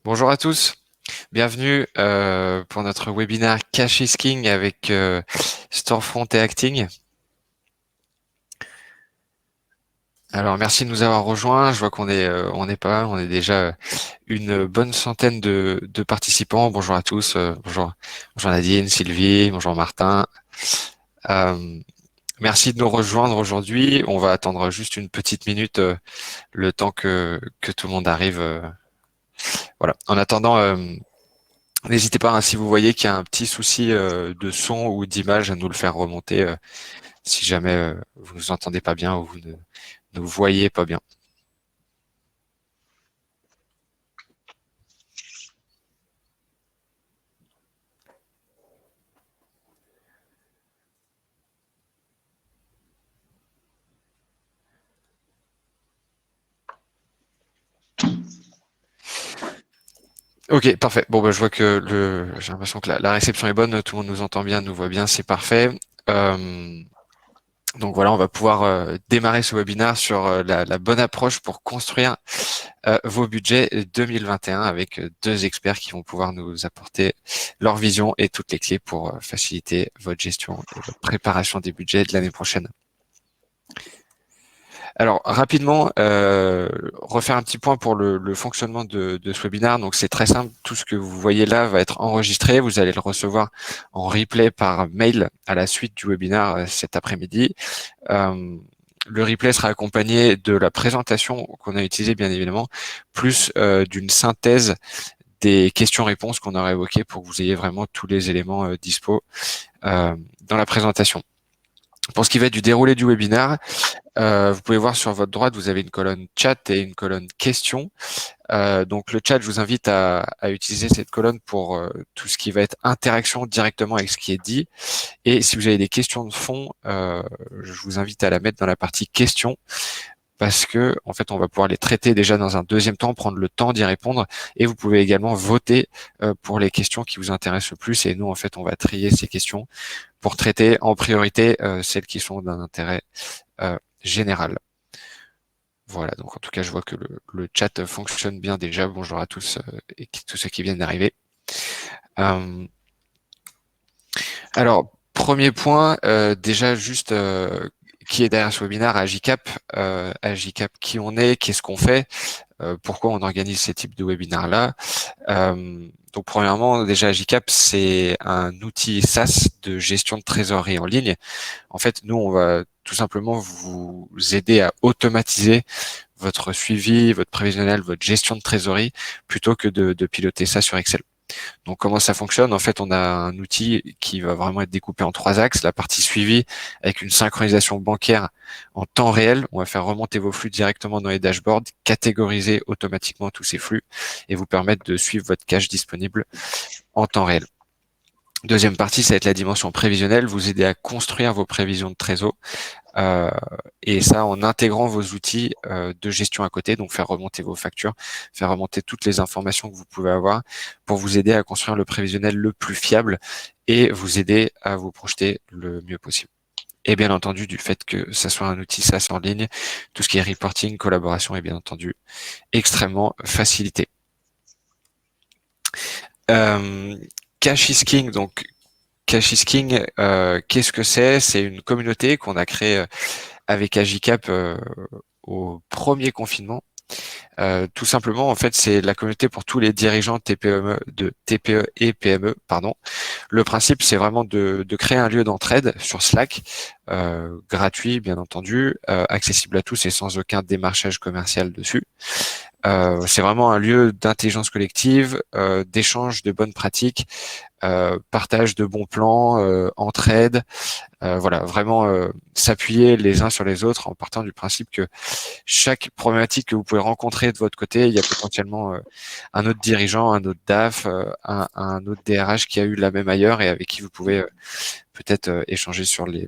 Bonjour à tous, bienvenue pour notre webinaire Cash is King avec Storefront et Acting. Alors merci de nous avoir rejoints. Je vois qu'on est pas mal, on est déjà une bonne centaine de participants. Bonjour à tous, bonjour Nadine, Sylvie, bonjour Martin. Euh, Merci de nous rejoindre aujourd'hui. On va attendre juste une petite minute, le temps que tout le monde arrive. Voilà. En attendant. N'hésitez pas, hein, si vous voyez qu'il y a un petit souci de son ou d'image, à nous le faire remonter si jamais vous ne nous entendez pas bien ou vous ne nous voyez pas bien. Ok, parfait. Bon, bah, je vois que j'ai l'impression que la réception est bonne, tout le monde nous entend bien, nous voit bien, c'est parfait. Donc voilà, on va pouvoir démarrer ce webinaire sur la bonne approche pour construire vos budgets 2021 avec deux experts qui vont pouvoir nous apporter leur vision et toutes les clés pour faciliter votre gestion et votre préparation des budgets de l'année prochaine. Alors rapidement, refaire un petit point pour le fonctionnement de ce webinaire. Donc c'est très simple, tout ce que vous voyez là va être enregistré. Vous allez le recevoir en replay par mail à la suite du webinaire cet après-midi. Le replay sera accompagné de la présentation qu'on a utilisée bien évidemment, plus d'une synthèse des questions-réponses qu'on aura évoquées pour que vous ayez vraiment tous les éléments dispo dans la présentation. Pour ce qui va être du déroulé du webinaire, vous pouvez voir sur votre droite, vous avez une colonne chat et une colonne questions. Donc le chat, je vous invite à utiliser cette colonne pour tout ce qui va être interaction directement avec ce qui est dit. Et si vous avez des questions de fond, je vous invite à la mettre dans la partie questions, parce que en fait, on va pouvoir les traiter déjà dans un deuxième temps, prendre le temps d'y répondre. Et vous pouvez également voter pour les questions qui vous intéressent le plus. Et nous, en fait, on va trier ces questions pour traiter en priorité celles qui sont d'un intérêt général. Voilà, donc en tout cas, je vois que le chat fonctionne bien déjà. Bonjour à tous et tous ceux qui viennent d'arriver. Alors, premier point, déjà juste qui est derrière ce webinaire, Agicap. Agicap, qui on est, qu'est-ce qu'on fait, pourquoi on organise ces types de webinaires-là. Donc premièrement, déjà Agicap, c'est un outil SaaS de gestion de trésorerie en ligne. En fait, nous, on va tout simplement vous aider à automatiser votre suivi, votre prévisionnel, votre gestion de trésorerie, plutôt que de piloter ça sur Excel. Donc comment ça fonctionne? En fait, on a un outil qui va vraiment être découpé en trois axes. La partie suivi avec une synchronisation bancaire en temps réel. On va faire remonter vos flux directement dans les dashboards, catégoriser automatiquement tous ces flux et vous permettre de suivre votre cash disponible en temps réel. Deuxième partie, ça va être la dimension prévisionnelle, vous aider à construire vos prévisions de trésor. Et ça en intégrant vos outils de gestion à côté, donc faire remonter vos factures, faire remonter toutes les informations que vous pouvez avoir pour vous aider à construire le prévisionnel le plus fiable et vous aider à vous projeter le mieux possible. Et bien entendu, du fait que ça soit un outil SaaS en ligne, tout ce qui est reporting, collaboration est bien entendu extrêmement facilité. Cash is King, donc Cash is King, qu'est-ce que c'est? C'est une communauté qu'on a créée avec Agicap au premier confinement. Tout simplement, en fait, c'est la communauté pour tous les dirigeants de TPE et PME, pardon. Le principe, c'est vraiment de créer un lieu d'entraide sur Slack, gratuit, bien entendu, accessible à tous et sans aucun démarchage commercial dessus. C'est vraiment un lieu d'intelligence collective, d'échange de bonnes pratiques, partage de bons plans, entraide, voilà, vraiment s'appuyer les uns sur les autres en partant du principe que chaque problématique que vous pouvez rencontrer de votre côté, il y a potentiellement un autre dirigeant, un autre DAF, un autre DRH qui a eu la même ailleurs et avec qui vous pouvez peut-être échanger sur les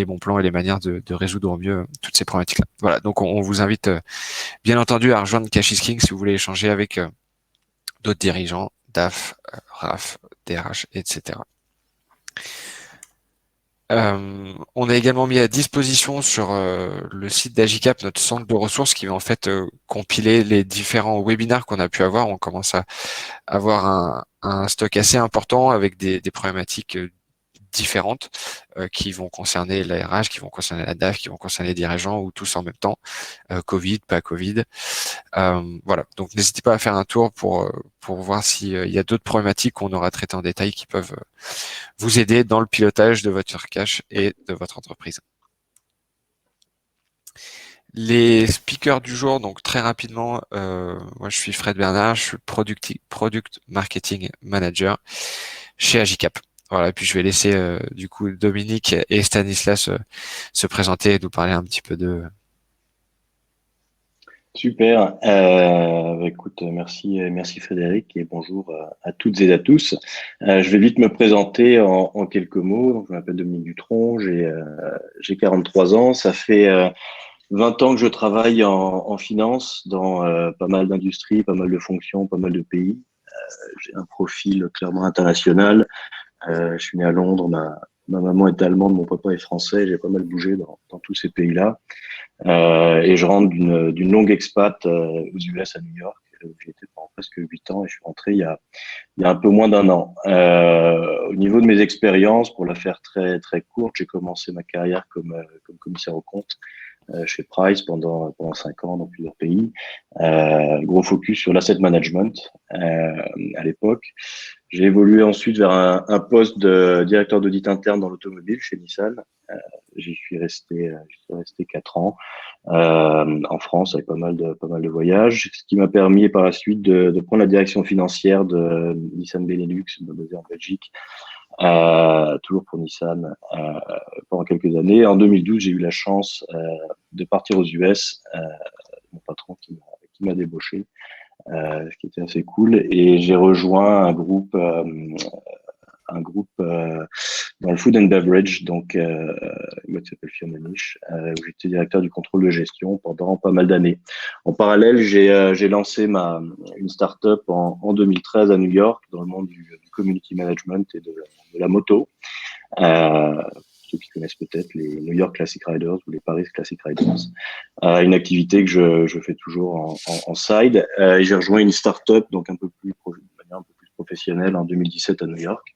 bons plans et les manières de résoudre au mieux toutes ces problématiques-là. Voilà, donc on vous invite bien entendu à rejoindre Cash is King si vous voulez échanger avec d'autres dirigeants, DAF, RAF, DRH, etc. On a également mis à disposition sur le site d'Agicap notre centre de ressources qui va en fait compiler les différents webinaires qu'on a pu avoir. On commence à avoir un stock assez important avec des problématiques différentes qui vont concerner la RH, qui vont concerner la DAF, qui vont concerner les dirigeants ou tous en même temps, Covid, pas Covid. Voilà, donc n'hésitez pas à faire un tour pour voir s'il y a d'autres problématiques qu'on aura traitées en détail qui peuvent vous aider dans le pilotage de votre cash et de votre entreprise. Les speakers du jour, donc très rapidement, moi je suis Fred Bernard, je suis Product Marketing Manager chez Agicap. Voilà, puis je vais laisser du coup Dominique et Stanislas se présenter et nous parler un petit peu de... Super. Écoute, merci Frédéric et bonjour à toutes et à tous. Je vais vite me présenter en quelques mots. Donc, je m'appelle Dominique Dutronc, j'ai 43 ans. Ça fait 20 ans que je travaille en finance dans pas mal d'industries, pas mal de fonctions, pas mal de pays. J'ai un profil clairement international. Je suis né à Londres. Ma maman est allemande, mon papa est français. J'ai pas mal bougé dans tous ces pays-là. Et je rentre d'une longue expat aux US à New York, où j'ai été pendant presque 8 ans et je suis rentré il y a un peu moins d'un an. Au niveau de mes expériences, pour la faire très très courte, j'ai commencé ma carrière comme commissaire aux comptes chez Price pendant 5 ans dans plusieurs pays. Gros focus sur l'asset management à l'époque. J'ai évolué ensuite vers un poste de directeur d'audit interne dans l'automobile chez Nissan. J'y suis resté 4 ans en France avec pas mal de voyages, ce qui m'a permis par la suite de prendre la direction financière de Nissan Benelux, basé en Belgique, toujours pour Nissan pendant quelques années. En 2012, j'ai eu la chance de partir aux US, mon patron qui m'a débauché, ce qui était assez cool, et j'ai rejoint un groupe dans le food and beverage, donc qui s'appelle Firmenich, où j'étais directeur du contrôle de gestion pendant pas mal d'années. En parallèle, j'ai lancé une start-up en 2013 à New York dans le monde du community management et de la moto. Ceux qui connaissent peut-être les New York Classic Riders ou les Paris Classic Riders, une activité que je fais toujours en side. Et j'ai rejoint une start-up donc de manière un peu plus professionnelle en 2017 à New York.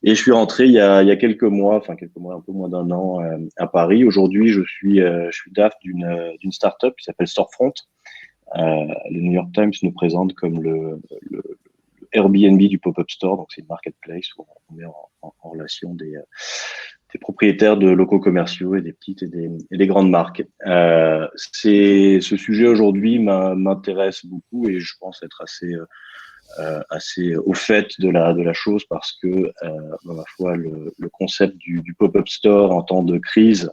Et je suis rentré il y a quelques mois, un peu moins d'un an à Paris. Aujourd'hui, je suis DAF d'une start-up qui s'appelle Storefront. Le New York Times nous présente comme le Airbnb du pop-up store, donc c'est une marketplace où on met en relation des propriétaires de locaux commerciaux et des petites et des grandes marques. Ce sujet aujourd'hui m'intéresse beaucoup et je pense être assez au fait de la chose parce que à la fois le concept du pop-up store en temps de crise,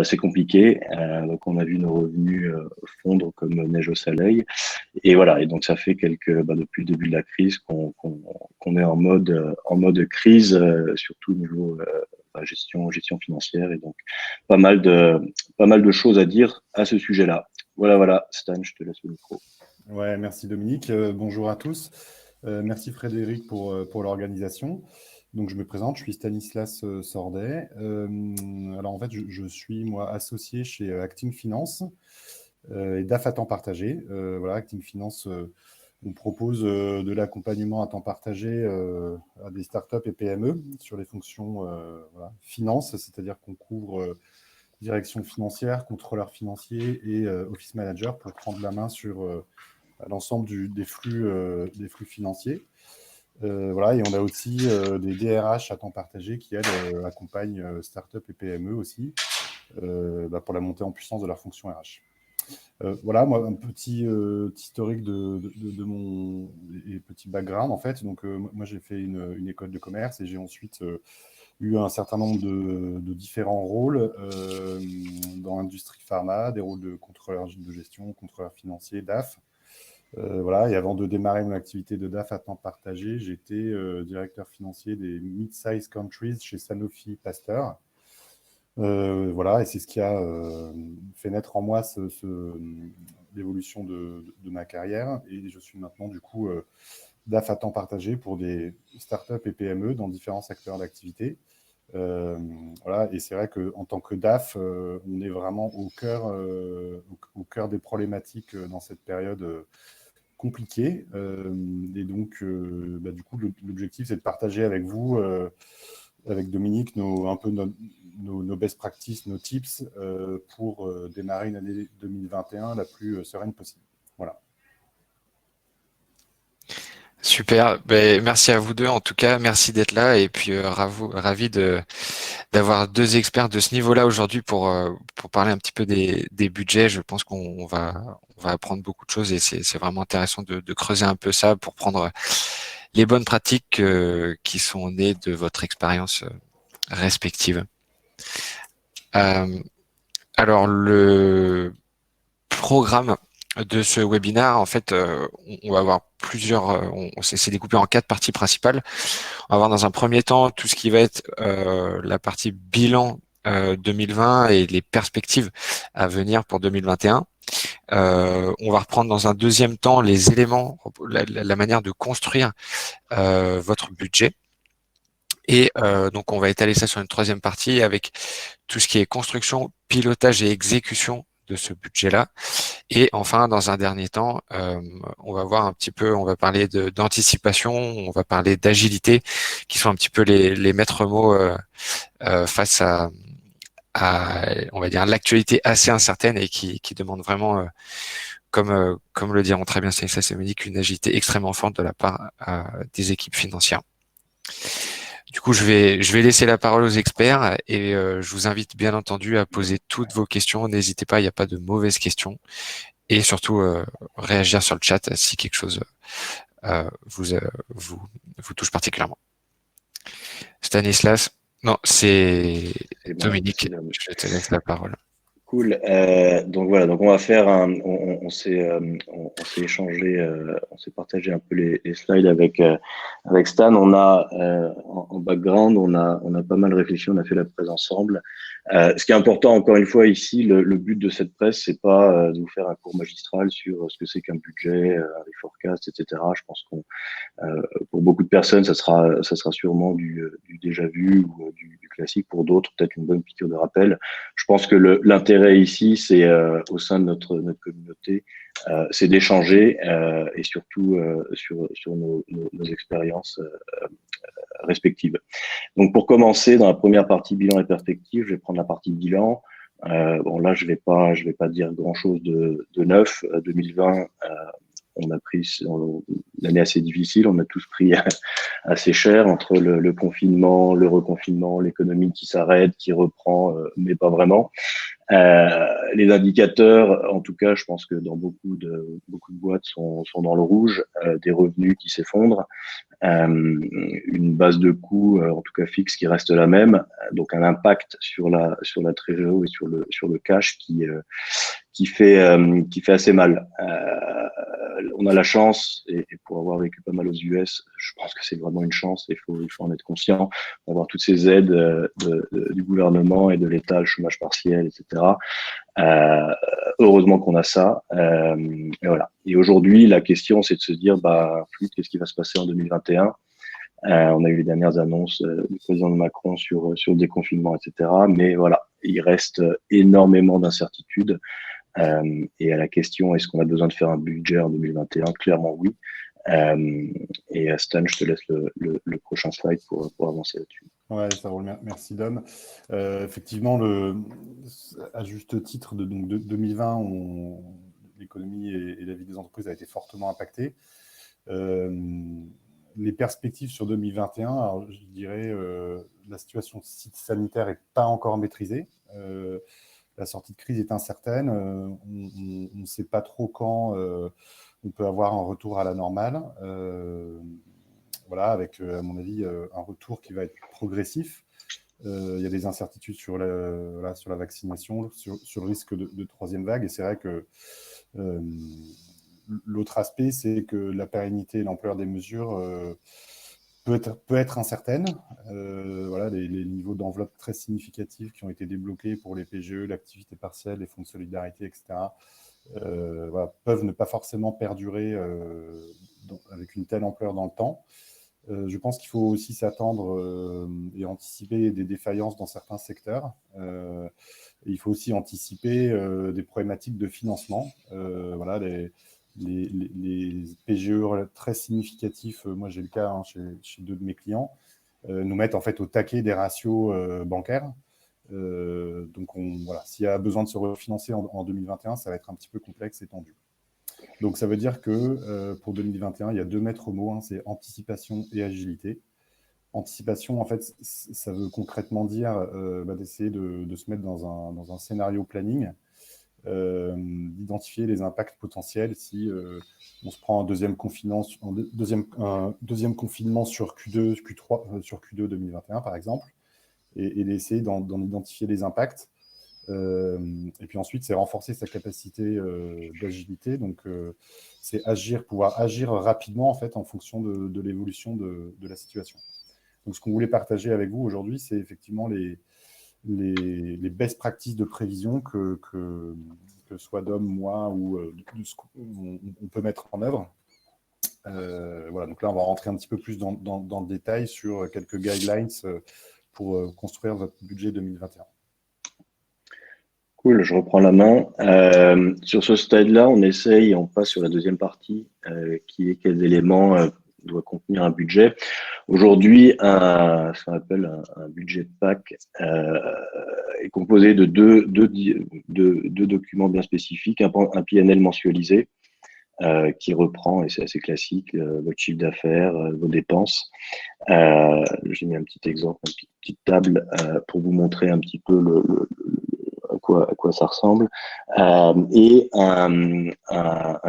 c'est compliqué. Donc on a vu nos revenus fondre comme neige au soleil. Et voilà. Et donc ça fait depuis le début de la crise qu'on est en mode crise, surtout au niveau gestion financière. Et donc pas mal de choses à dire à ce sujet-là. Voilà. Stan, je te laisse le micro. Ouais, merci Dominique. Bonjour à tous. Merci Frédéric pour l'organisation. Donc, je me présente, je suis Stanislas Sordet. Alors, en fait, je suis, moi, associé chez Acting Finance et DAF à temps partagé. Voilà, Acting Finance, on propose de l'accompagnement à temps partagé à des startups et PME sur les fonctions finance, c'est-à-dire qu'on couvre direction financière, contrôleur financier et office manager pour prendre la main sur à l'ensemble des flux financiers. Voilà, et on a aussi des DRH à temps partagé qui, elles, accompagnent start-up et PME aussi pour la montée en puissance de leur fonction RH. Voilà, moi, un petit historique de mon petit background, en fait. Donc, moi, j'ai fait une école de commerce et j'ai ensuite eu un certain nombre de différents rôles dans l'industrie pharma, des rôles de contrôleur de gestion, contrôleur financier, DAF. Voilà, et avant de démarrer mon activité de DAF à temps partagé, j'étais directeur financier des mid-size countries chez Sanofi Pasteur. Voilà, et c'est ce qui a fait naître en moi l'évolution de ma carrière. Et je suis maintenant, du coup, DAF à temps partagé pour des startups et PME dans différents secteurs d'activité. Voilà, et c'est vrai qu'en tant que DAF, on est vraiment au cœur des problématiques dans cette période compliquée. Et donc, du coup, l'objectif, c'est de partager avec vous, avec Dominique, un peu nos best practices, nos tips pour démarrer une année 2021 la plus sereine possible. Voilà. Super. Ben, merci à vous deux. En tout cas, merci d'être là. Et puis, ravi d'avoir deux experts de ce niveau-là aujourd'hui pour parler un petit peu des budgets. Je pense on va apprendre beaucoup de choses et c'est vraiment intéressant de creuser un peu ça pour prendre les bonnes pratiques qui sont nées de votre expérience respective. Euh, alors, le programme de ce webinaire, en fait, on va avoir plusieurs, c'est découpé en 4 parties principales. On va voir dans un premier temps tout ce qui va être la partie bilan 2020 et les perspectives à venir pour 2021. On va reprendre dans un deuxième temps les éléments, la manière de construire votre budget. Et donc, on va étaler ça sur une troisième partie avec tout ce qui est construction, pilotage et exécution de ce budget-là. Et enfin, dans un dernier temps, on va voir un petit peu, on va parler d'anticipation, on va parler d'agilité, qui sont un petit peu les maîtres mots face on va dire, l'actualité assez incertaine et qui demande vraiment, comme le diront très bien Stanislas et Monique, une agilité extrêmement forte de la part des équipes financières. Du coup, je vais laisser la parole aux experts et je vous invite bien entendu à poser toutes vos questions. N'hésitez pas, il n'y a pas de mauvaises questions. Et surtout, réagir sur le chat si quelque chose vous, vous touche particulièrement. Stanislas, non, c'est Dominique. Je te laisse la parole. Cool. Donc voilà, donc on va faire on s'est échangé, on s'est partagé un peu les slides avec Stan. On a en background, on a pas mal réfléchi, on a fait la presse ensemble. Ce qui est important, encore une fois, ici, le but de cette presse, c'est pas de vous faire un cours magistral sur ce que c'est qu'un budget, les forecasts, etc. Je pense qu'on pour beaucoup de personnes, ça sera sûrement du déjà vu ou du classique. Pour d'autres, peut-être une bonne piqûre de rappel. Je pense que l'intérêt ici, c'est au sein de notre communauté, c'est d'échanger et surtout sur nos expériences respectives. Donc, pour commencer, dans la première partie bilan et perspective, je vais prendre la partie bilan. Bon, là, je vais pas dire grand-chose de neuf. 2020, on a pris une année assez difficile, on a tous pris assez cher entre le confinement, le reconfinement, l'économie qui s'arrête, qui reprend, mais pas vraiment. Les indicateurs, en tout cas, je pense que dans beaucoup de boîtes sont dans le rouge, des revenus qui s'effondrent, une base de coûts, en tout cas fixe, qui reste la même, donc un impact sur la trésorerie et sur le cash qui fait assez mal. On a la chance, et pour avoir vécu pas mal aux US, je pense que c'est vraiment une chance, il faut en être conscient, d'avoir toutes ces aides du gouvernement et de l'État, le chômage partiel, etc. Heureusement qu'on a ça. Et voilà. Et aujourd'hui, la question, c'est de se dire, qu'est-ce qui va se passer en 2021 ? On a eu les dernières annonces du président Macron sur le déconfinement, etc. Mais voilà, il reste énormément d'incertitudes. Et à la question, est-ce qu'on a besoin de faire un budget en 2021 ? Clairement, oui. Et Stan, je te laisse le prochain slide pour avancer là-dessus. Ouais, ça roule. Merci, Dom. Effectivement, à juste titre, de 2020, l'économie et la vie des entreprises a été fortement impactée. Les perspectives sur 2021, alors, je dirais, la situation sanitaire n'est pas encore maîtrisée. La sortie de crise est incertaine. On ne sait pas trop quand on peut avoir un retour à la normale. Voilà, avec, à mon avis, un retour qui va être progressif. Il y a des incertitudes sur la vaccination, sur le risque de troisième vague. Et c'est vrai que l'autre aspect, c'est que la pérennité et l'ampleur des mesures peut être incertaine. Voilà, les niveaux d'enveloppe très significatifs qui ont été débloqués pour les PGE, l'activité partielle, les fonds de solidarité, etc., voilà, peuvent ne pas forcément perdurer avec une telle ampleur dans le temps. Je pense qu'il faut aussi s'attendre et anticiper des défaillances dans certains secteurs. Il faut aussi anticiper des problématiques de financement. Voilà, les PGE très significatifs, moi j'ai le cas chez 2 de mes clients, nous mettent en fait au taquet des ratios bancaires. Donc voilà, s'il y a besoin de se refinancer en 2021, ça va être un petit peu complexe et tendu. Donc ça veut dire que pour 2021, il y a 2 maîtres mots, hein, c'est anticipation et agilité. Anticipation, en fait, ça veut concrètement dire d'essayer de se mettre dans un scénario planning, d'identifier les impacts potentiels si on se prend un deuxième confinement sur Q2, Q3, sur Q2 2021 par exemple, et d'essayer d'en identifier les impacts. Et puis ensuite, c'est renforcer sa capacité d'agilité. Donc, c'est pouvoir agir rapidement en fait en fonction de l'évolution de la situation. Donc, ce qu'on voulait partager avec vous aujourd'hui, c'est effectivement les best practices de prévision que soit Dom, moi ou ce qu'on peut mettre en œuvre. Voilà, donc là, on va rentrer un petit peu plus dans le détail sur quelques guidelines pour construire votre budget 2021. Cool, je reprends la main. Sur ce slide-là, on passe sur la deuxième partie, qui est quels éléments doit contenir un budget. Aujourd'hui, ce qu'on appelle un budget de PAC est composé de deux documents bien spécifiques, un PNL mensualisé qui reprend, et c'est assez classique, votre chiffre d'affaires, vos dépenses. J'ai mis un petit exemple, une petite table pour vous montrer un petit peu à quoi ça ressemble, et un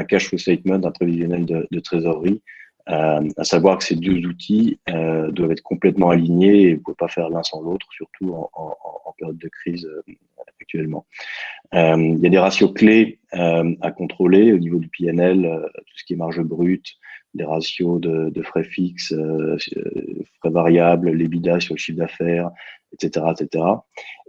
cash flow statement, un prévisionnel de trésorerie, à savoir que ces 2 outils doivent être complètement alignés et vous ne pouvez pas faire l'un sans l'autre, surtout en période de crise actuellement. Il y a des ratios clés à contrôler au niveau du PNL, tout ce qui est marge brute, des ratios de frais fixes, frais variables, l'EBITDA sur le chiffre d'affaires, etc., etc.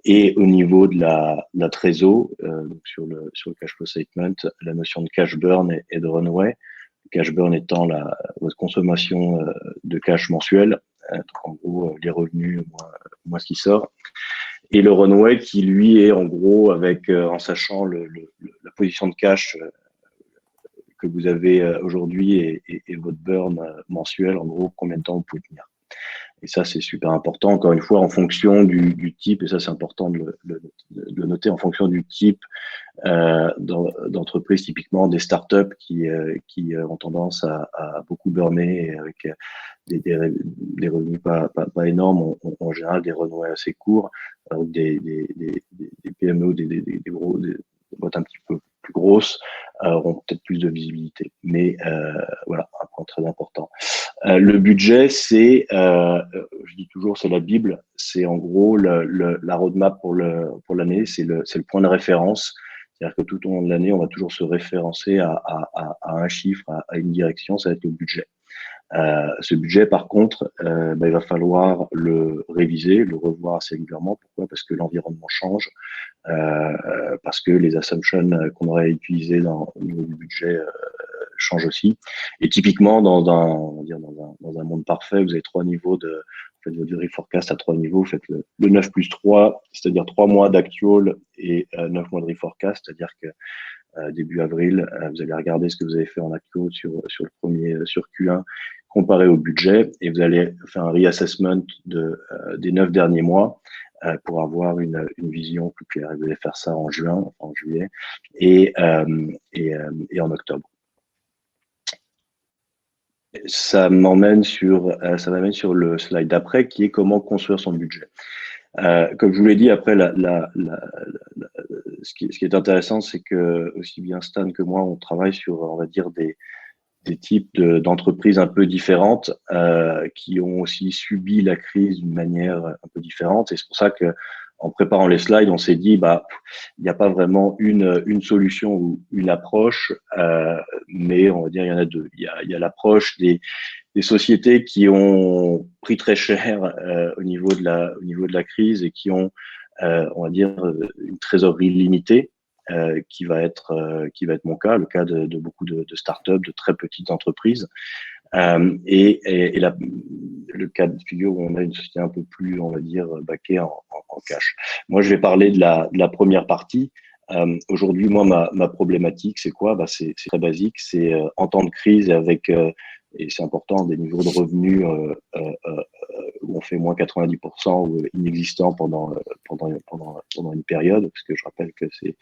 Et au niveau de la trésor, donc sur le cash flow statement, la notion de cash burn et de runway. Le cash burn étant votre consommation de cash mensuel, donc en gros les revenus moins ce qui sort. Et le runway qui lui est en gros en sachant la position de cash que vous avez aujourd'hui et votre burn mensuel, en gros combien de temps vous pouvez tenir. Et ça, c'est super important, encore une fois, en fonction du type, et ça, c'est important de le noter, en fonction du type d'entreprise, typiquement des startups qui ont tendance à beaucoup burner avec des revenus pas énormes, en général des runways assez courts, des PME, des boîtes un petit peu plus grosses auront peut-être plus de visibilité. Mais voilà, un point très important. Le budget, je dis toujours, c'est la Bible. C'est en gros la roadmap pour l'année. C'est le point de référence. C'est-à-dire que tout au long de l'année, on va toujours se référencer à un chiffre, à une direction. Ça va être le budget. Ce budget, par contre, il va falloir le réviser, le revoir assez régulièrement. Pourquoi? Parce que l'environnement change, parce que les assumptions qu'on aurait utilisées au niveau du budget changent aussi. Et typiquement, dans un monde parfait, vous avez 3 niveaux vous faites votre reforecast à 3 niveaux. Vous faites le 9 plus 3, c'est-à-dire 3 mois d'actual et 9 mois de reforecast, c'est-à-dire que début avril, vous allez regarder ce que vous avez fait en actual sur Q1 comparé au budget, et vous allez faire un reassessment des 9 derniers mois pour avoir une vision plus claire. Et vous allez faire ça en juin, en juillet et en octobre. Ça m'amène sur le slide d'après, qui est comment construire son budget. Comme je vous l'ai dit, après, ce qui est intéressant, c'est que aussi bien Stan que moi, on travaille sur, on va dire, des types d'entreprises un peu différentes qui ont aussi subi la crise d'une manière un peu différente. Et c'est pour ça que, en préparant les slides, on s'est dit, il n'y a pas vraiment une solution ou une approche, mais on va dire il y en a 2. Il y a l'approche des sociétés qui ont pris très cher au niveau de la crise et qui ont, on va dire, une trésorerie limitée. Qui va être mon cas, le cas de beaucoup de startups, de très petites entreprises. Le cas de figure où on a une société un peu plus, on va dire, backée en cash. Moi, je vais parler de la première partie. Aujourd'hui, moi, ma problématique, c'est quoi? C'est très basique. C'est en temps de crise et c'est important, des niveaux de revenus où on fait moins 90% ou inexistant pendant une période, parce que je rappelle que c'est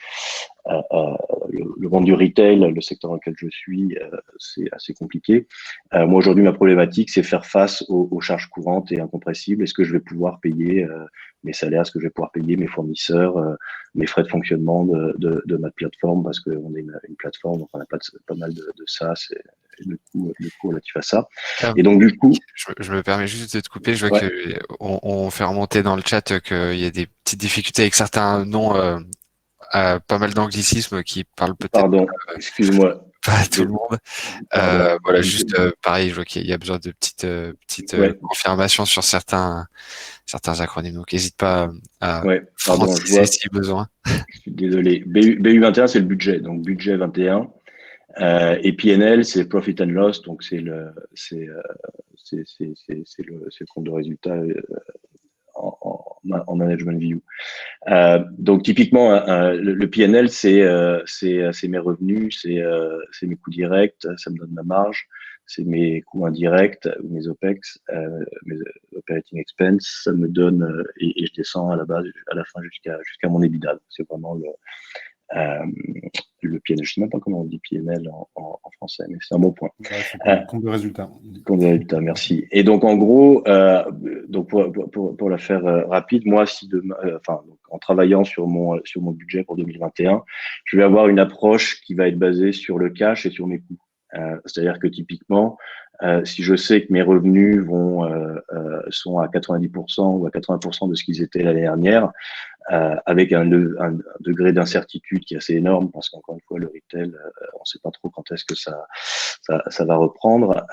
le monde du retail, le secteur dans lequel je suis, c'est assez compliqué. Moi, aujourd'hui, ma problématique, c'est faire face aux charges courantes et incompressibles. Est-ce que je vais pouvoir payer mes salaires? Est-ce que je vais pouvoir payer mes fournisseurs, mes frais de fonctionnement de ma plateforme? Parce qu'on est une plateforme, donc on a pas mal de SaaS et le coût relatif à ça. Et donc, du coup, je me permets juste de te couper. Je vois ouais, que on fait remonter dans le chat qu'il y a des petites difficultés avec certains noms, pas mal d'anglicismes qui parlent peut-être pardon, excuse-moi. pas à tout le monde. Pardon. Voilà, juste pareil, je vois qu'il y a besoin de petites Ouais, confirmations sur certains acronymes. Donc, n'hésite pas à ouais, pardon, je franciser vois. si besoin. Je suis désolé. BU21, c'est le budget. Donc, budget 21. Et PNL, c'est Profit and Loss. Donc, c'est le compte de résultat en management view. Donc, typiquement, le PNL, c'est mes revenus, c'est mes coûts directs, ça me donne ma marge, c'est mes coûts indirects ou mes OPEX, mes operating expense, ça me donne, et je descends à la fin jusqu'à mon EBITDA. C'est vraiment le PNL. Je ne sais même pas comment on dit PNL en français, mais c'est un bon point. Ouais, c'est compte de résultat. Compte de résultat, merci. Et donc, en gros, donc pour la faire rapide, moi, si demain, donc, en travaillant sur mon budget pour 2021, je vais avoir une approche qui va être basée sur le cash et sur mes coûts. C'est-à-dire que typiquement, si je sais que mes revenus sont à 90% ou à 80% de ce qu'ils étaient l'année dernière, avec un degré d'incertitude qui est assez énorme parce qu'encore une fois, le retail, on ne sait pas trop quand est-ce que ça va reprendre.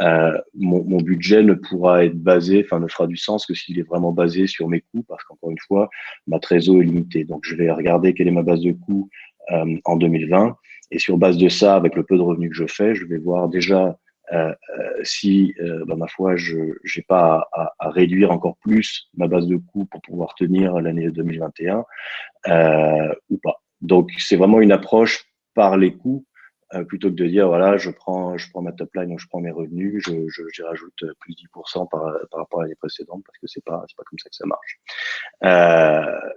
Mon budget ne pourra être basé, ne fera du sens que s'il est vraiment basé sur mes coûts parce qu'encore une fois, ma trésor est limitée. Donc, je vais regarder quelle est ma base de coûts en 2020 et sur base de ça, avec le peu de revenus que je fais, je vais voir déjà si, ma foi, je n'ai pas à réduire encore plus ma base de coûts pour pouvoir tenir l'année 2021 ou pas. Donc, c'est vraiment une approche par les coûts plutôt que de dire, voilà, je prends ma top line, donc je prends mes revenus, j'y rajoute plus 10% par rapport à l'année précédente parce que c'est pas comme ça que ça marche.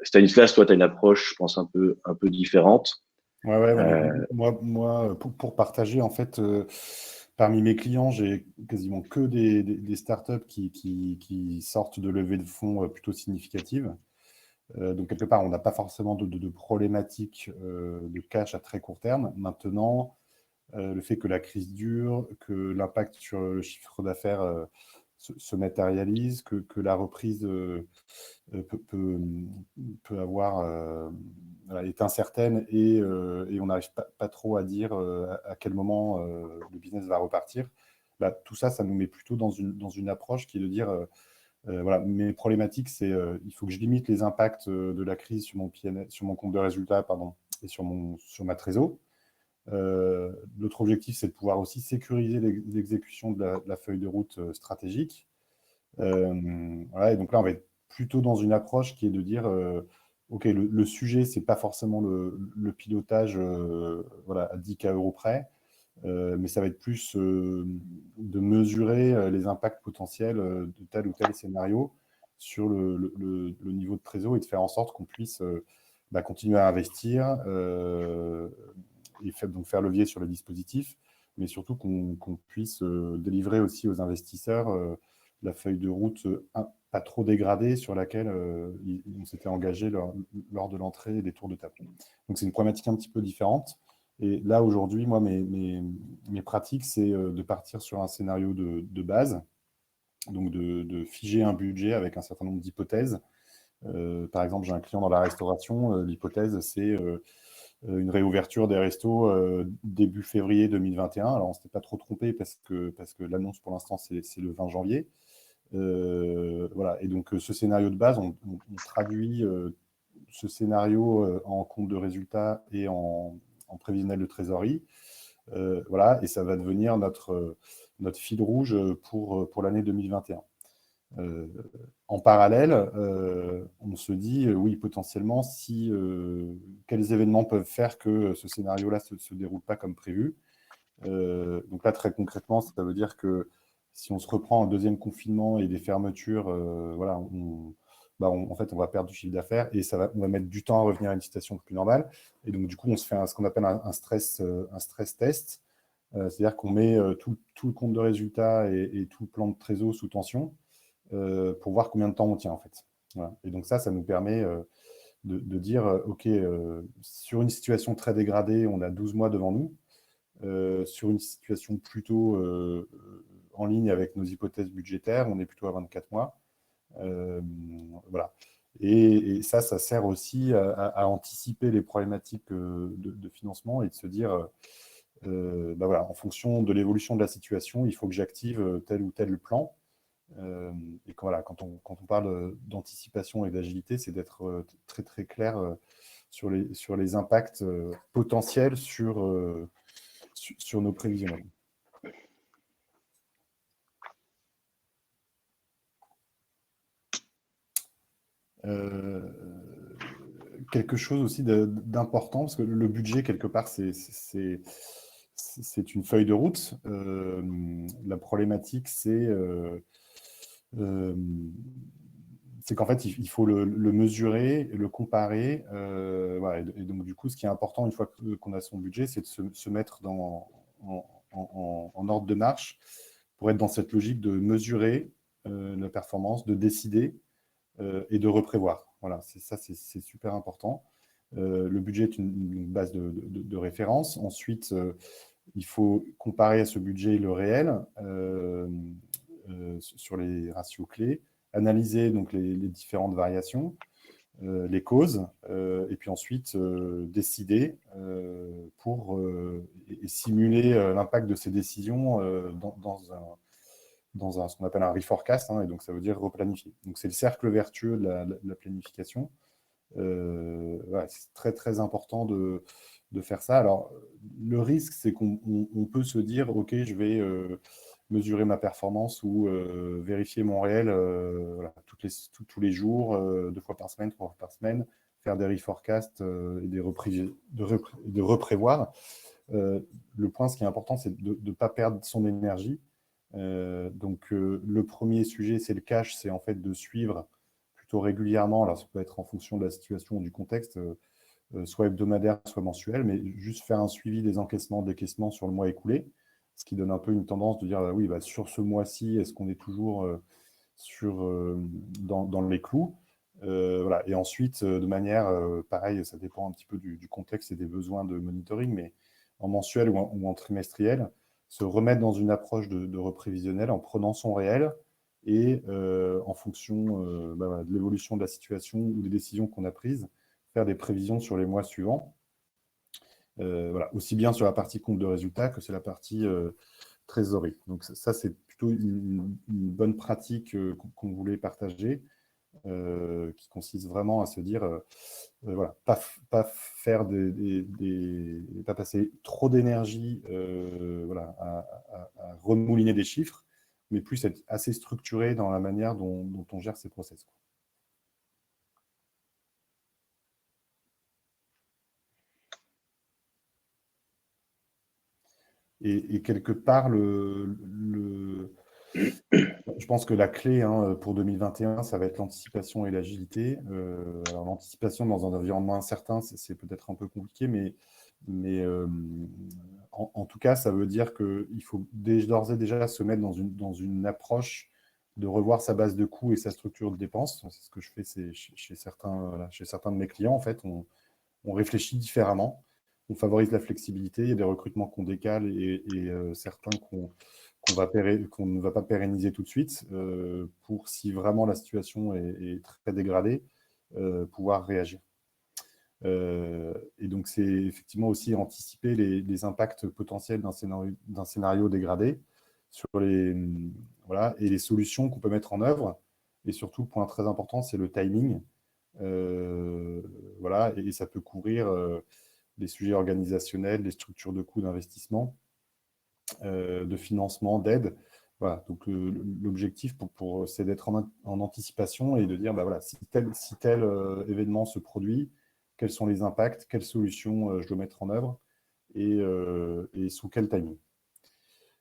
Stanislas, toi, tu as une approche, je pense, un peu différente. Ouais, moi pour partager, en fait, parmi mes clients, j'ai quasiment que des startups qui sortent de levées de fonds plutôt significatives. Donc, quelque part, on n'a pas forcément de problématique de cash à très court terme. Maintenant, le fait que la crise dure, que l'impact sur le chiffre d'affaires se matérialise, que la reprise peut avoir est incertaine et on n'arrive pas trop à dire à quel moment le business va repartir. Tout ça, ça nous met plutôt dans une approche qui est de dire voilà, mes problématiques, c'est il faut que je limite les impacts de la crise sur mon PNL, sur mon compte de résultat, pardon, et sur ma trésor. L'autre objectif, c'est de pouvoir aussi sécuriser l'exécution de la feuille de route stratégique. Voilà, et donc là, on va être plutôt dans une approche qui est de dire OK, le sujet, c'est pas forcément le pilotage à 10K € près, mais ça va être plus de mesurer les impacts potentiels de tel ou tel scénario sur le niveau de trésor et de faire en sorte qu'on puisse continuer à investir et donc faire levier sur le dispositif, mais surtout qu'on puisse délivrer aussi aux investisseurs la feuille de route pas trop dégradée sur laquelle on s'était engagé lors de l'entrée des tours de table. Donc c'est une problématique un petit peu différente. Et là, aujourd'hui, moi, mes pratiques, c'est de partir sur un scénario de base, donc de figer un budget avec un certain nombre d'hypothèses. Par exemple, j'ai un client dans la restauration, l'hypothèse, c'est une réouverture des restos début février 2021. Alors, on ne s'était pas trop trompé parce que l'annonce, pour l'instant, c'est le 20 janvier. Voilà. Et donc, ce scénario de base, on traduit ce scénario en compte de résultat et en prévisionnel de trésorerie. Voilà, et ça va devenir notre fil rouge pour l'année 2021. En parallèle, on se dit, oui, potentiellement, quels événements peuvent faire que ce scénario-là ne se déroule pas comme prévu. Donc là, très concrètement, ça veut dire que si on se reprend un deuxième confinement et des fermetures, voilà, en fait, on va perdre du chiffre d'affaires et on va mettre du temps à revenir à une situation plus normale. Et donc, du coup, on se fait ce qu'on appelle un stress test. C'est-à-dire qu'on met tout le compte de résultats et tout le plan de trésor sous tension pour voir combien de temps on tient, en fait. Voilà. Et donc ça nous permet de dire, OK, sur une situation très dégradée, on a 12 mois devant nous. Sur une situation plutôt en ligne avec nos hypothèses budgétaires, on est plutôt à 24 mois. Voilà. Et ça sert aussi à anticiper les problématiques de financement et de se dire, voilà, en fonction de l'évolution de la situation, il faut que j'active tel ou tel plan. Et voilà, quand on parle d'anticipation et d'agilité, c'est d'être très très clair sur les impacts potentiels sur nos prévisionnels. Quelque chose aussi d'important, parce que le budget, quelque part, c'est une feuille de route. La problématique, c'est qu'en fait, il faut le mesurer, le comparer. Voilà, et donc, du coup, ce qui est important, une fois qu'on a son budget, c'est de se mettre en ordre de marche pour être dans cette logique de mesurer la performance, de décider et de reprévoir. Voilà, c'est super important. Le budget est une base de référence. Ensuite, il faut comparer à ce budget le réel sur les ratios clés, analyser donc les différentes variations, les causes, et puis ensuite décider pour et simuler l'impact de ces décisions dans ce qu'on appelle un reforecast, et donc ça veut dire replanifier. Donc c'est le cercle vertueux de la planification. Voilà, c'est très très important de faire ça. Alors le risque, c'est qu'on peut se dire, ok, je vais mesurer ma performance ou vérifier mon réel voilà, tous les jours, 2 fois par semaine, 3 fois par semaine, faire des reforecasts et de reprévoir. Le point, ce qui est important, c'est de ne pas perdre son énergie. Donc, le premier sujet, c'est le cash, c'est en fait de suivre plutôt régulièrement. Alors, ça peut être en fonction de la situation ou du contexte, soit hebdomadaire, soit mensuel, mais juste faire un suivi des encaissements, décaissements sur le mois écoulé, ce qui donne un peu une tendance de dire, oui, bah, sur ce mois-ci, est-ce qu'on est toujours dans les clous voilà. Et ensuite, de manière, pareil, ça dépend un petit peu du contexte et des besoins de monitoring, mais en mensuel ou en trimestriel, se remettre dans une approche de reprévisionnel en prenant son réel et en fonction voilà, de l'évolution de la situation ou des décisions qu'on a prises, faire des prévisions sur les mois suivants. Voilà, aussi bien sur la partie compte de résultats que sur la partie trésorerie. Donc ça c'est plutôt une bonne pratique qu'on voulait partager, qui consiste vraiment à se dire, voilà, pas faire pas passer trop d'énergie voilà, à remouliner des chiffres, mais plus être assez structuré dans la manière dont on gère ses process, quoi. Et quelque part, je pense que la clé pour 2021, ça va être l'anticipation et l'agilité. Alors l'anticipation dans un environnement incertain, c'est peut-être un peu compliqué, mais en tout cas, ça veut dire qu'il faut d'ores et déjà se mettre dans une approche de revoir sa base de coûts et sa structure de dépenses. C'est ce que je fais chez certains de mes clients. En fait, on réfléchit différemment. On favorise la flexibilité. Il y a des recrutements qu'on décale et certains qu'on ne va pas pérenniser tout de suite pour, si vraiment la situation est très dégradée, pouvoir réagir. Et donc, c'est effectivement aussi anticiper les impacts potentiels d'un scénario dégradé sur voilà, et les solutions qu'on peut mettre en œuvre. Et surtout, le point très important, c'est le timing. Voilà, et ça peut couvrir les sujets organisationnels, les structures de coûts d'investissement, de financement, d'aide. Voilà, donc l'objectif c'est d'être en anticipation et de dire, bah voilà, si tel événement se produit, quels sont les impacts, quelles solutions je dois mettre en œuvre et sous quel timing.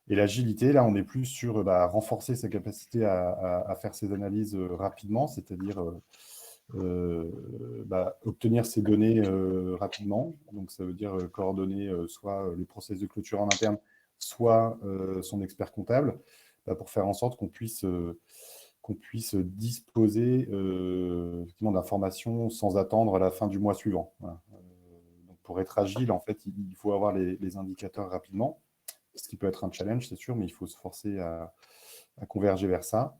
Et l'agilité, là, on est plus sur renforcer sa capacité à faire ses analyses rapidement, c'est-à-dire obtenir ces données rapidement. Donc, ça veut dire coordonner soit les process de clôture en interne, soit son expert comptable, pour faire en sorte qu'on puisse disposer effectivement d'informations sans attendre la fin du mois suivant. Voilà. Donc pour être agile, en fait, il faut avoir les indicateurs rapidement, ce qui peut être un challenge, c'est sûr, mais il faut se forcer à converger vers ça.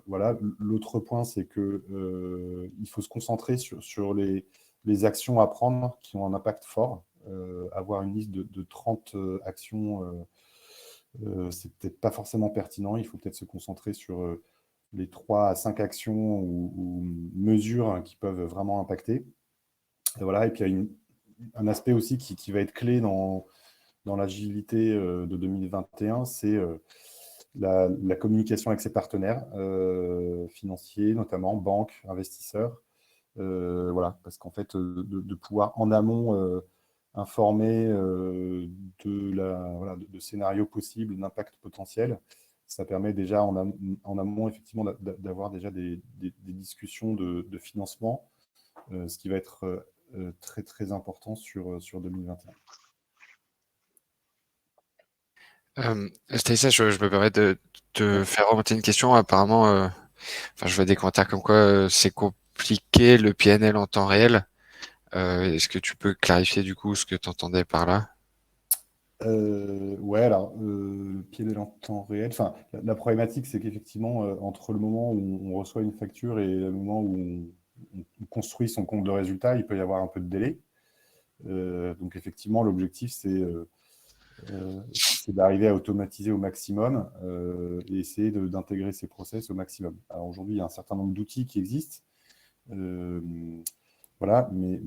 Voilà. L'autre point, c'est que il faut se concentrer sur les actions à prendre qui ont un impact fort. Avoir une liste de 30 actions, c'est peut-être pas forcément pertinent. Il faut peut-être se concentrer sur les 3 à 5 actions ou mesures qui peuvent vraiment impacter. Et voilà. Et puis, il y a un aspect aussi qui va être clé dans l'agilité de 2021, c'est la communication avec ses partenaires financiers, notamment banques, investisseurs. Voilà, parce qu'en fait, de pouvoir en amont informer de scénarios possibles, d'impact potentiel, ça permet déjà en amont, effectivement, d'avoir déjà des discussions de financement, ce qui va être très, très important sur 2021. Stanislas, je me permets de te faire remonter une question. Apparemment, je vois des commentaires comme quoi c'est compliqué le PNL en temps réel. Est-ce que tu peux clarifier du coup ce que tu entendais par là? Ouais, alors, le PNL en temps réel, la problématique, c'est qu'effectivement, entre le moment où on reçoit une facture et le moment où on construit son compte de résultat, il peut y avoir un peu de délai. Donc, effectivement, l'objectif, c'est d'arriver à automatiser au maximum et essayer d'intégrer ces process au maximum. Alors, aujourd'hui, il y a un certain nombre d'outils qui existent. Voilà, mais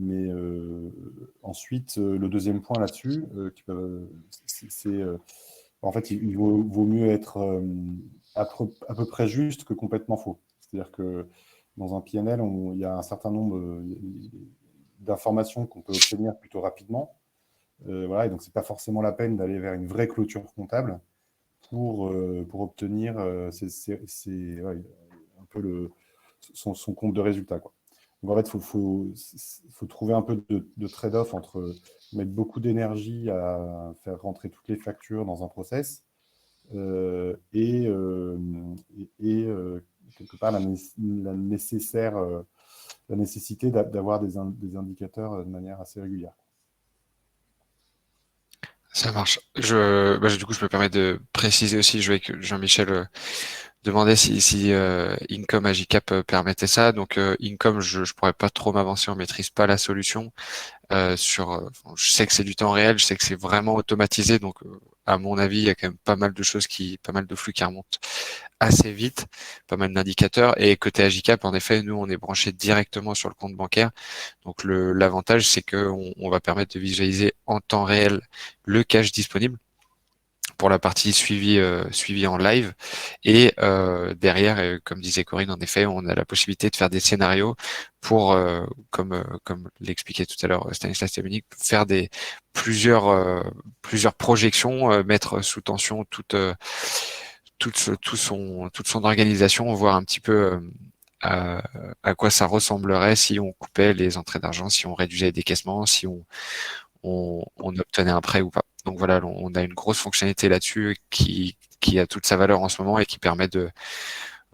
ensuite, le deuxième point là-dessus, c'est en fait, il vaut mieux être à peu près juste que complètement faux. C'est-à-dire que dans un PNL, il y a un certain nombre d'informations qu'on peut obtenir plutôt rapidement. Voilà, et donc, ce n'est pas forcément la peine d'aller vers une vraie clôture comptable pour obtenir un peu son compte de résultat, quoi. Donc, en fait, il faut trouver un peu de trade-off entre mettre beaucoup d'énergie à faire rentrer toutes les factures dans un process et quelque part la nécessité d'avoir des indicateurs de manière assez régulière. Ça marche. Du coup, je me permets de préciser aussi, je vais que Jean-Michel demandait si Income Agicap permettait ça. Donc Income, je pourrais pas trop m'avancer, on maîtrise pas la solution. Je sais que c'est du temps réel, je sais que c'est vraiment automatisé, donc à mon avis, il y a quand même pas mal de flux qui remontent assez vite, pas mal d'indicateurs. Et côté Agicap, en effet, nous, on est branché directement sur le compte bancaire. Donc l'avantage, c'est que on va permettre de visualiser en temps réel le cash disponible pour la partie suivie en live, et derrière, comme disait Corinne, en effet, on a la possibilité de faire des scénarios pour comme l'expliquait tout à l'heure Stanislas et Dominique, faire plusieurs projections, mettre sous tension toute son organisation, voir un petit peu à quoi ça ressemblerait si on coupait les entrées d'argent, si on réduisait les décaissements, si on obtenait un prêt ou pas. Donc voilà, on a une grosse fonctionnalité là-dessus qui a toute sa valeur en ce moment et qui permet de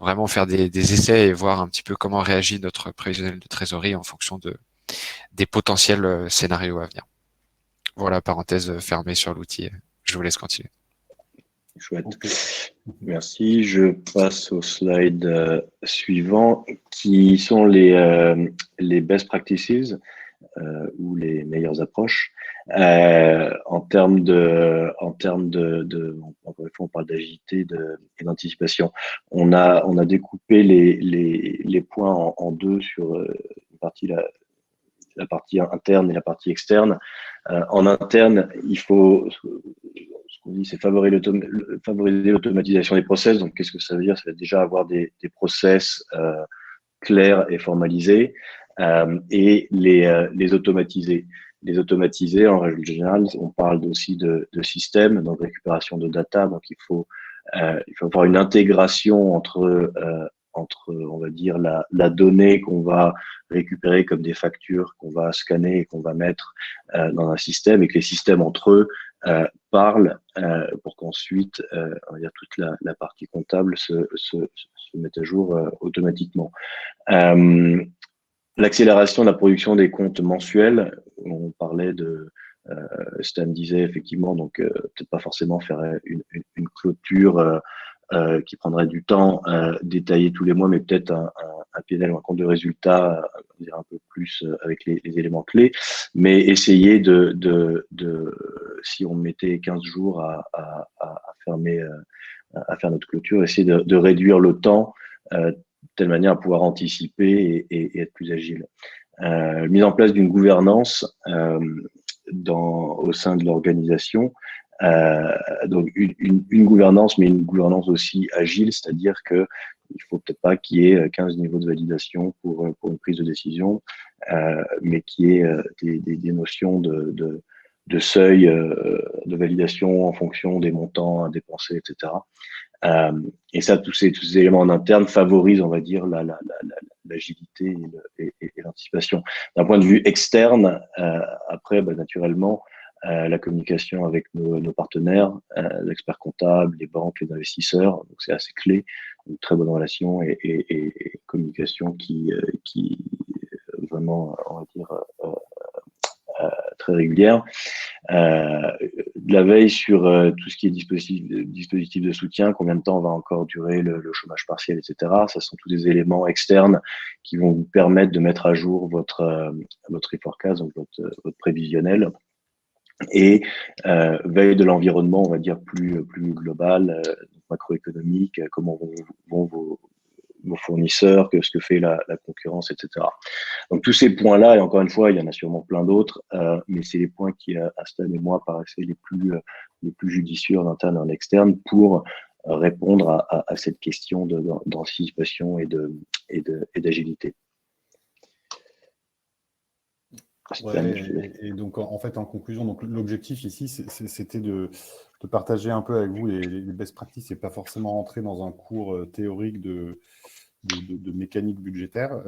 vraiment faire des essais et voir un petit peu comment réagit notre prévisionnel de trésorerie en fonction des potentiels scénarios à venir. Voilà, parenthèse fermée sur l'outil. Je vous laisse continuer. Chouette. Okay. Merci. Je passe au slide suivant, qui sont les best practices ou les meilleures approches. En termes de encore une fois, on parle d'agilité et d'anticipation. On a découpé les points en deux sur une partie la partie interne et la partie externe. En interne, il faut, ce qu'on dit, c'est favoriser l'automatisation des process. Donc, qu'est-ce que ça veut dire? Ça veut déjà avoir des process clairs et formalisés et les automatiser. Les automatiser, en règle générale, on parle aussi de systèmes, donc récupération de data. Donc, il faut avoir une intégration entre, on va dire, la donnée qu'on va récupérer comme des factures, qu'on va scanner et qu'on va mettre dans un système, et que les systèmes entre eux parlent pour qu'ensuite, on va dire, toute la partie comptable se mette à jour automatiquement. L'accélération de la production des comptes mensuels, on parlait de, Stan disait effectivement, donc peut-être pas forcément faire une clôture qui prendrait du temps détaillé tous les mois, mais peut-être un PNL ou un compte de résultat, on dirait un peu plus avec les éléments clés, mais essayer si on mettait 15 jours à fermer, à faire notre clôture, essayer de réduire le temps de telle manière à pouvoir anticiper et être plus agile. Mise en place d'une gouvernance au sein de l'organisation. Donc une gouvernance, mais une gouvernance aussi agile, c'est-à-dire que il faut peut-être pas qu'il y ait 15 niveaux de validation pour une prise de décision, mais qu'il y ait des notions de seuil de validation en fonction des montants à dépenser, etc. Et ça, tous ces éléments en interne favorisent, on va dire, l'agilité et l'anticipation. D'un point de vue externe, après, naturellement, la communication avec nos partenaires, l'expert comptable, les banques, les investisseurs, donc c'est assez clé, une très bonne relation et communication qui vraiment, on va dire, très régulière. De la veille sur tout ce qui est dispositif de soutien, combien de temps va encore durer le chômage partiel, etc. Ça sont tous des éléments externes qui vont vous permettre de mettre à jour votre reforecast, donc votre prévisionnel. Et veille de l'environnement, on va dire plus global, macroéconomique, comment vont vos fournisseurs, ce que fait la concurrence, etc. Donc tous ces points-là, et encore une fois, il y en a sûrement plein d'autres, mais c'est les points qui, à Stan et moi, paraissaient les plus judicieux en interne et en externe pour répondre à cette question d'anticipation et d'agilité. Ouais, et donc en fait, en conclusion, donc l'objectif ici, c'était de partager un peu avec vous les best practices et pas forcément entrer dans un cours théorique de mécanique budgétaire,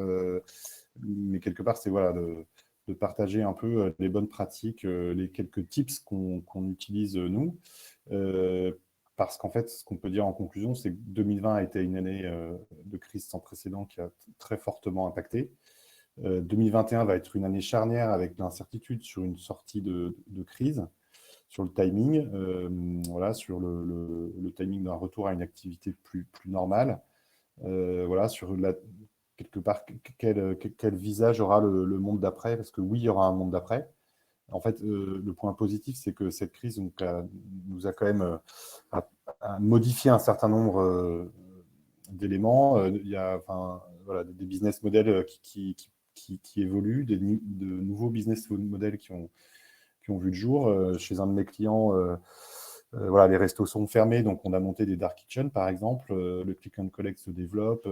mais quelque part, c'est voilà, de partager un peu les bonnes pratiques, les quelques tips qu'on utilise nous. Parce qu'en fait, ce qu'on peut dire en conclusion, c'est que 2020 a été une année de crise sans précédent qui a très fortement impacté. 2021 va être une année charnière avec l'incertitude sur une sortie de crise, sur le timing, voilà, sur le timing d'un retour à une activité plus normale, voilà, sur quelque part quel visage aura le monde d'après, parce que oui, il y aura un monde d'après. En fait, le point positif, c'est que cette crise nous a quand même a modifié un certain nombre d'éléments. Il y a voilà, des business models qui évoluent, de nouveaux business models qui ont vu le jour. Chez un de mes clients, voilà, les restos sont fermés, donc on a monté des dark kitchens, par exemple. Le click and collect se développe,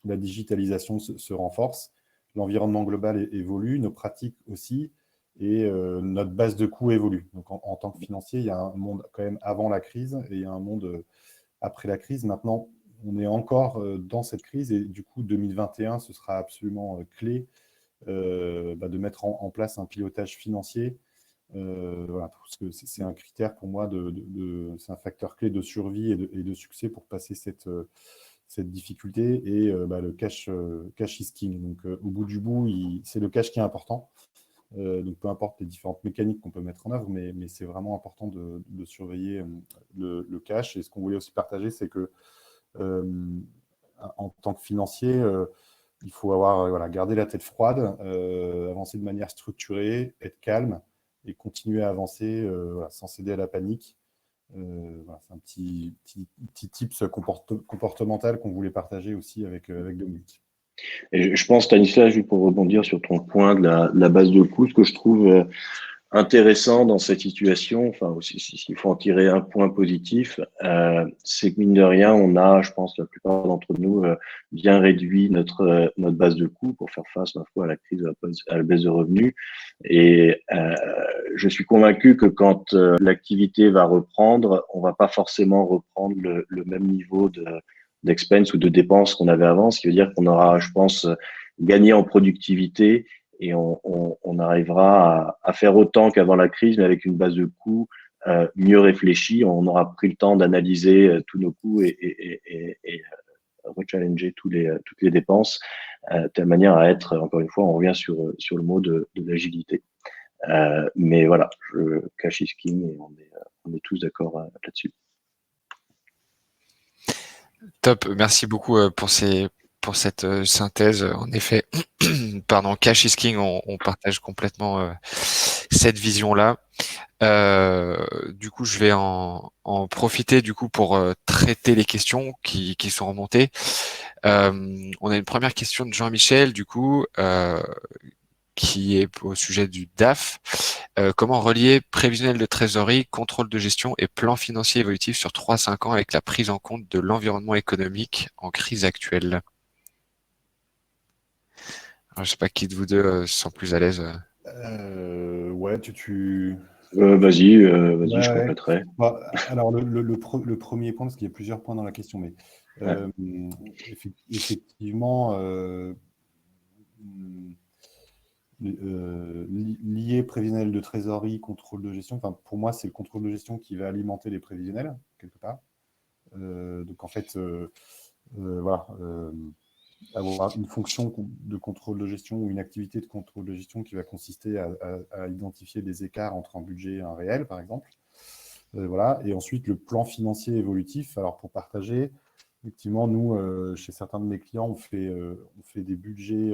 la digitalisation se renforce, l'environnement global évolue, nos pratiques aussi, et notre base de coûts évolue. Donc en tant que financier, il y a un monde quand même avant la crise et il y a un monde après la crise. Maintenant, on est encore dans cette crise et du coup, 2021, ce sera absolument clé de mettre en place un pilotage financier. Voilà, parce que c'est un critère pour moi, c'est un facteur clé de survie et de succès pour passer cette difficulté. Et le cash is king. Donc au bout du bout, c'est le cash qui est important. Donc peu importe les différentes mécaniques qu'on peut mettre en œuvre, mais c'est vraiment important de surveiller le cash. Et ce qu'on voulait aussi partager, c'est que en tant que financier, il faut avoir garder la tête froide, avancer de manière structurée, être calme et continuer à avancer sans céder à la panique. Voilà, c'est un petit tips comportemental qu'on voulait partager aussi avec Dominique. Et je pense, Stanislas, juste pour rebondir sur ton point de la base de coût, ce que je trouve intéressant dans cette situation, enfin, aussi, s'il faut en tirer un point positif, c'est que mine de rien, on a, je pense, la plupart d'entre nous, bien réduit notre base de coûts pour faire face, ma foi, à la crise, à la baisse de revenus. Et je suis convaincu que quand l'activité va reprendre, on va pas forcément reprendre le même niveau d'expense ou de dépenses qu'on avait avant, ce qui veut dire qu'on aura, je pense, gagné en productivité et on arrivera à faire autant qu'avant la crise, mais avec une base de coûts mieux réfléchie. On aura pris le temps d'analyser tous nos coûts et rechallenger toutes les dépenses, de telle manière à être, encore une fois, on revient sur le mot de l'agilité. Mais voilà, cash is king et on est tous d'accord là-dessus. Top, merci beaucoup pour cette synthèse. En effet, pardon, cash is king, on partage complètement cette vision-là. Du coup, je vais en profiter du coup pour traiter les questions qui sont remontées. On a une première question de Jean-Michel, du coup, qui est au sujet du DAF. Comment relier prévisionnel de trésorerie, contrôle de gestion et plan financier évolutif sur 3-5 ans avec la prise en compte de l'environnement économique en crise actuelle? Alors, je sais pas qui de vous deux se sent plus à l'aise. Ouais, Vas-y, Ouais, je ouais. compléterai. Bah, alors, le premier point, parce qu'il y a plusieurs points dans la question, mais effectivement, lié prévisionnel de trésorerie, contrôle de gestion, enfin, pour moi, c'est le contrôle de gestion qui va alimenter les prévisionnels, quelque part. Donc, en fait, voilà, avoir une fonction de contrôle de gestion ou une activité de contrôle de gestion qui va consister à identifier des écarts entre un budget et un réel, par exemple. Voilà. Et ensuite, le plan financier évolutif. Alors, pour partager, effectivement, nous, chez certains de mes clients, on fait des budgets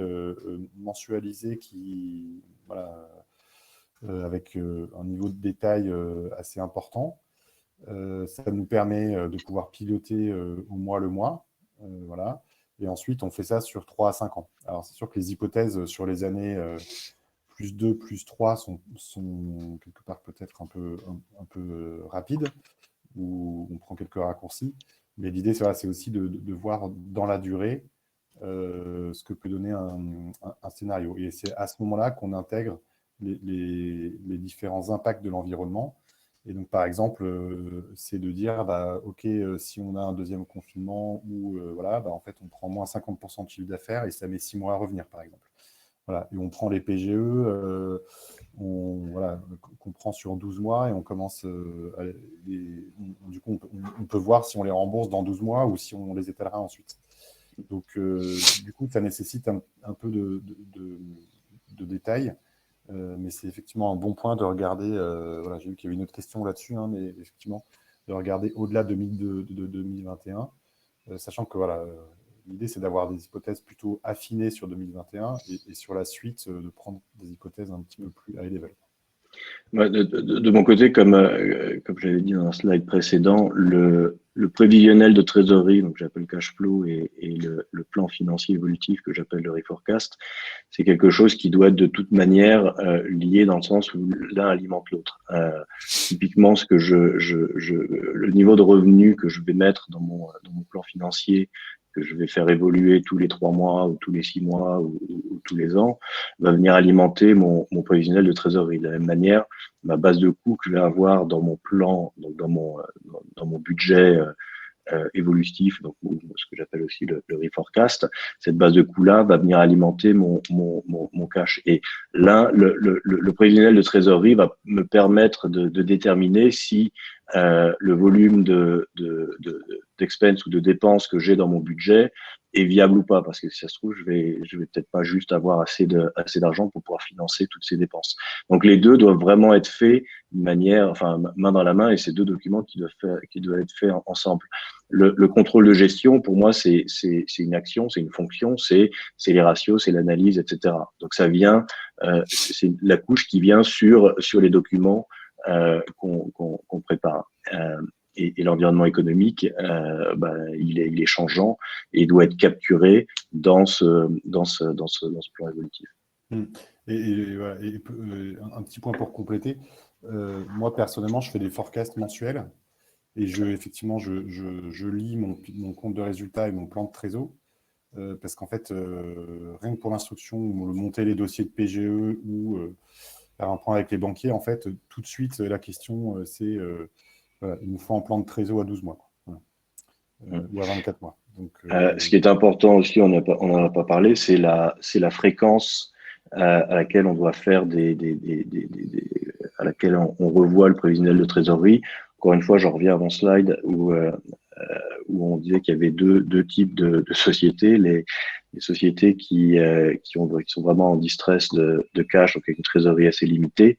mensualisés qui, voilà, avec un niveau de détail assez important. Ça nous permet de pouvoir piloter au mois le mois. Voilà. Et ensuite, on fait ça sur 3 à 5 ans. Alors, c'est sûr que les hypothèses sur les années plus 2, plus 3 sont quelque part peut-être un peu rapides, où on prend quelques raccourcis. Mais l'idée, c'est aussi de voir dans la durée ce que peut donner un scénario. Et c'est à ce moment-là qu'on intègre les différents impacts de l'environnement. Et donc, par exemple, c'est de dire, bah, OK, si on a un deuxième confinement, ou voilà, bah, en fait, on prend moins 50% de chiffre d'affaires et ça met 6 mois à revenir, par exemple. Voilà. Et on prend les PGE, voilà, qu'on prend sur 12 mois et on commence, du coup, on peut voir si on les rembourse dans 12 mois ou si on les étalera ensuite. Donc, du coup, ça nécessite un peu de détails. Mais c'est effectivement un bon point de regarder. Voilà, j'ai vu qu'il y avait une autre question là-dessus, hein, mais effectivement, de regarder au-delà de 2021, sachant que voilà, l'idée c'est d'avoir des hypothèses plutôt affinées sur 2021 et sur la suite de prendre des hypothèses un petit peu plus high level. De mon côté, comme j'avais dit dans un slide précédent, le prévisionnel de trésorerie, donc j'appelle cash flow, et le plan financier évolutif que j'appelle le reforecast, c'est quelque chose qui doit être de toute manière lié dans le sens où l'un alimente l'autre. Typiquement, ce que le niveau de revenu que je vais mettre dans mon plan financier, que je vais faire évoluer tous les 3 mois ou tous les 6 mois ou tous les ans, va venir alimenter mon prévisionnel de trésorerie. De la même manière, ma base de coûts que je vais avoir dans mon plan, donc dans mon budget évolutif, donc ce que j'appelle aussi le reforecast, cette base de coûts-là va venir alimenter mon cash. Et là, le prévisionnel de trésorerie va me permettre de déterminer si le volume d'expense ou de dépenses que j'ai dans mon budget est viable ou pas, parce que si ça se trouve, je vais peut-être pas juste avoir assez d'argent pour pouvoir financer toutes ces dépenses. Donc les deux doivent vraiment être faits de manière, enfin main dans la main, et ces deux documents qui doivent être faits ensemble. Le contrôle de gestion, pour moi, c'est une action, c'est une fonction, c'est les ratios, c'est l'analyse, etc. Donc ça vient, c'est la couche qui vient sur les documents qu'on prépare. et l'environnement économique, il est changeant et doit être capturé dans ce plan évolutif. Voilà, un petit point pour compléter. Moi, personnellement, je fais des forecasts mensuels et effectivement, je lis mon compte de résultat et mon plan de trésor parce qu'en fait, rien que pour l'instruction ou monter les dossiers de PGE ou faire un point avec les banquiers, en fait, tout de suite, la question, c'est voilà, il nous faut un plan de trésor à 12 mois. Voilà. Ou à 24 mois. Donc, ce qui est important aussi, on n'en a pas parlé, c'est la fréquence à laquelle on doit faire à laquelle on revoit le prévisionnel de trésorerie. Encore une fois, je reviens à mon slide où on disait qu'il y avait deux types de sociétés, les sociétés qui sont vraiment en distress de cash, donc avec une trésorerie assez limitée.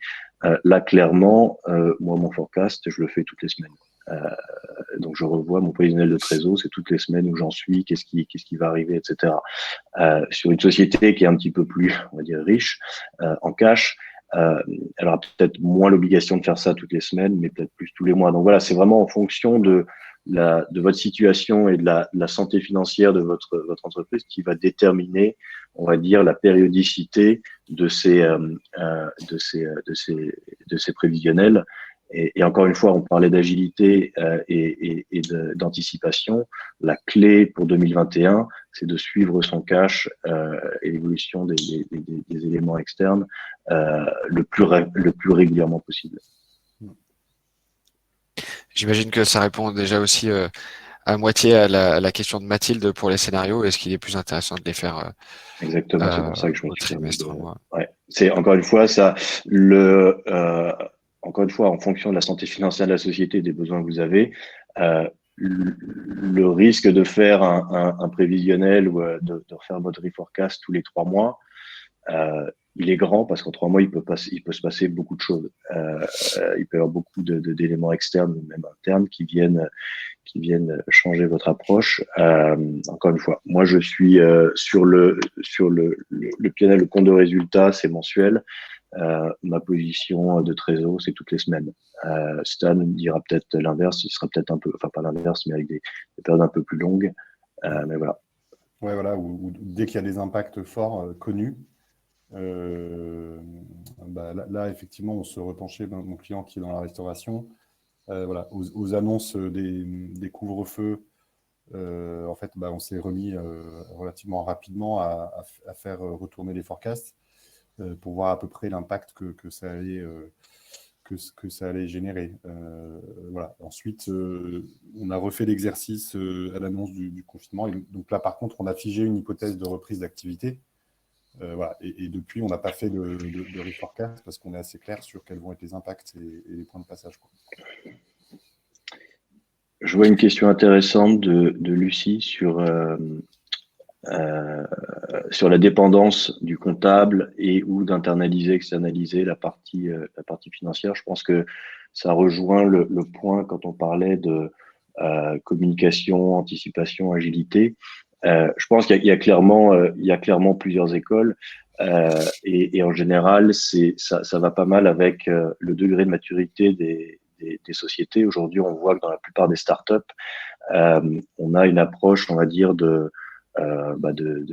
Là, clairement, moi, mon forecast, je le fais toutes les semaines. Donc, je revois mon prévisionnel de trésor, c'est toutes les semaines où j'en suis, qu'est-ce qui va arriver, etc. Sur une société qui est un petit peu plus, on va dire, riche en cash, elle aura peut-être moins l'obligation de faire ça toutes les semaines, mais peut-être plus tous les mois. Donc voilà, c'est vraiment en fonction de votre situation et de la santé financière de votre entreprise qui va déterminer, on va dire, la périodicité de ces prévisionnels. Et encore une fois, on parlait d'agilité et d'anticipation. La clé pour 2021, c'est de suivre son cash et l'évolution des éléments externes le plus régulièrement possible. J'imagine que ça répond déjà aussi à moitié à la question de Mathilde pour les scénarios. Est-ce qu'il est plus intéressant de les faire Exactement, c'est pour ça que je me au suis permis trimestre? Ouais. C'est encore une fois encore une fois, en fonction de la santé financière de la société et des besoins que vous avez, le risque de faire un prévisionnel ou de refaire votre reforecast tous les 3 mois, il est grand parce qu'en 3 mois, il peut se passer beaucoup de choses. Il peut y avoir beaucoup d'éléments externes ou même internes qui viennent changer votre approche. Encore une fois, moi je suis sur le PNL, le compte de résultat, c'est mensuel. Ma position de trésor, c'est toutes les semaines. Stan dira peut-être l'inverse, il sera peut-être un peu, enfin pas l'inverse, mais avec des périodes un peu plus longues. Mais voilà. Ouais, voilà, ou dès qu'il y a des impacts forts connus, là, effectivement, on se repenchait, mon client qui est dans la restauration, voilà, aux annonces des couvre-feux, en fait, on s'est remis relativement rapidement à faire retourner les forecasts pour voir à peu près l'impact que ça allait générer. Voilà. Ensuite, on a refait l'exercice à l'annonce du confinement. Et donc là, par contre, on a figé une hypothèse de reprise d'activité. Voilà. Et depuis, on n'a pas fait de reforecast parce qu'on est assez clair sur quels vont être les impacts et les points de passage, quoi. Je vois une question intéressante de Lucie sur la dépendance du comptable et ou d'internaliser, externaliser la partie financière. Je pense que ça rejoint le point quand on parlait de communication, anticipation, agilité. Je pense qu'il y a clairement plusieurs écoles et en général, ça va pas mal avec le degré de maturité des sociétés. Aujourd'hui, on voit que dans la plupart des startups, on a une approche, on va dire, de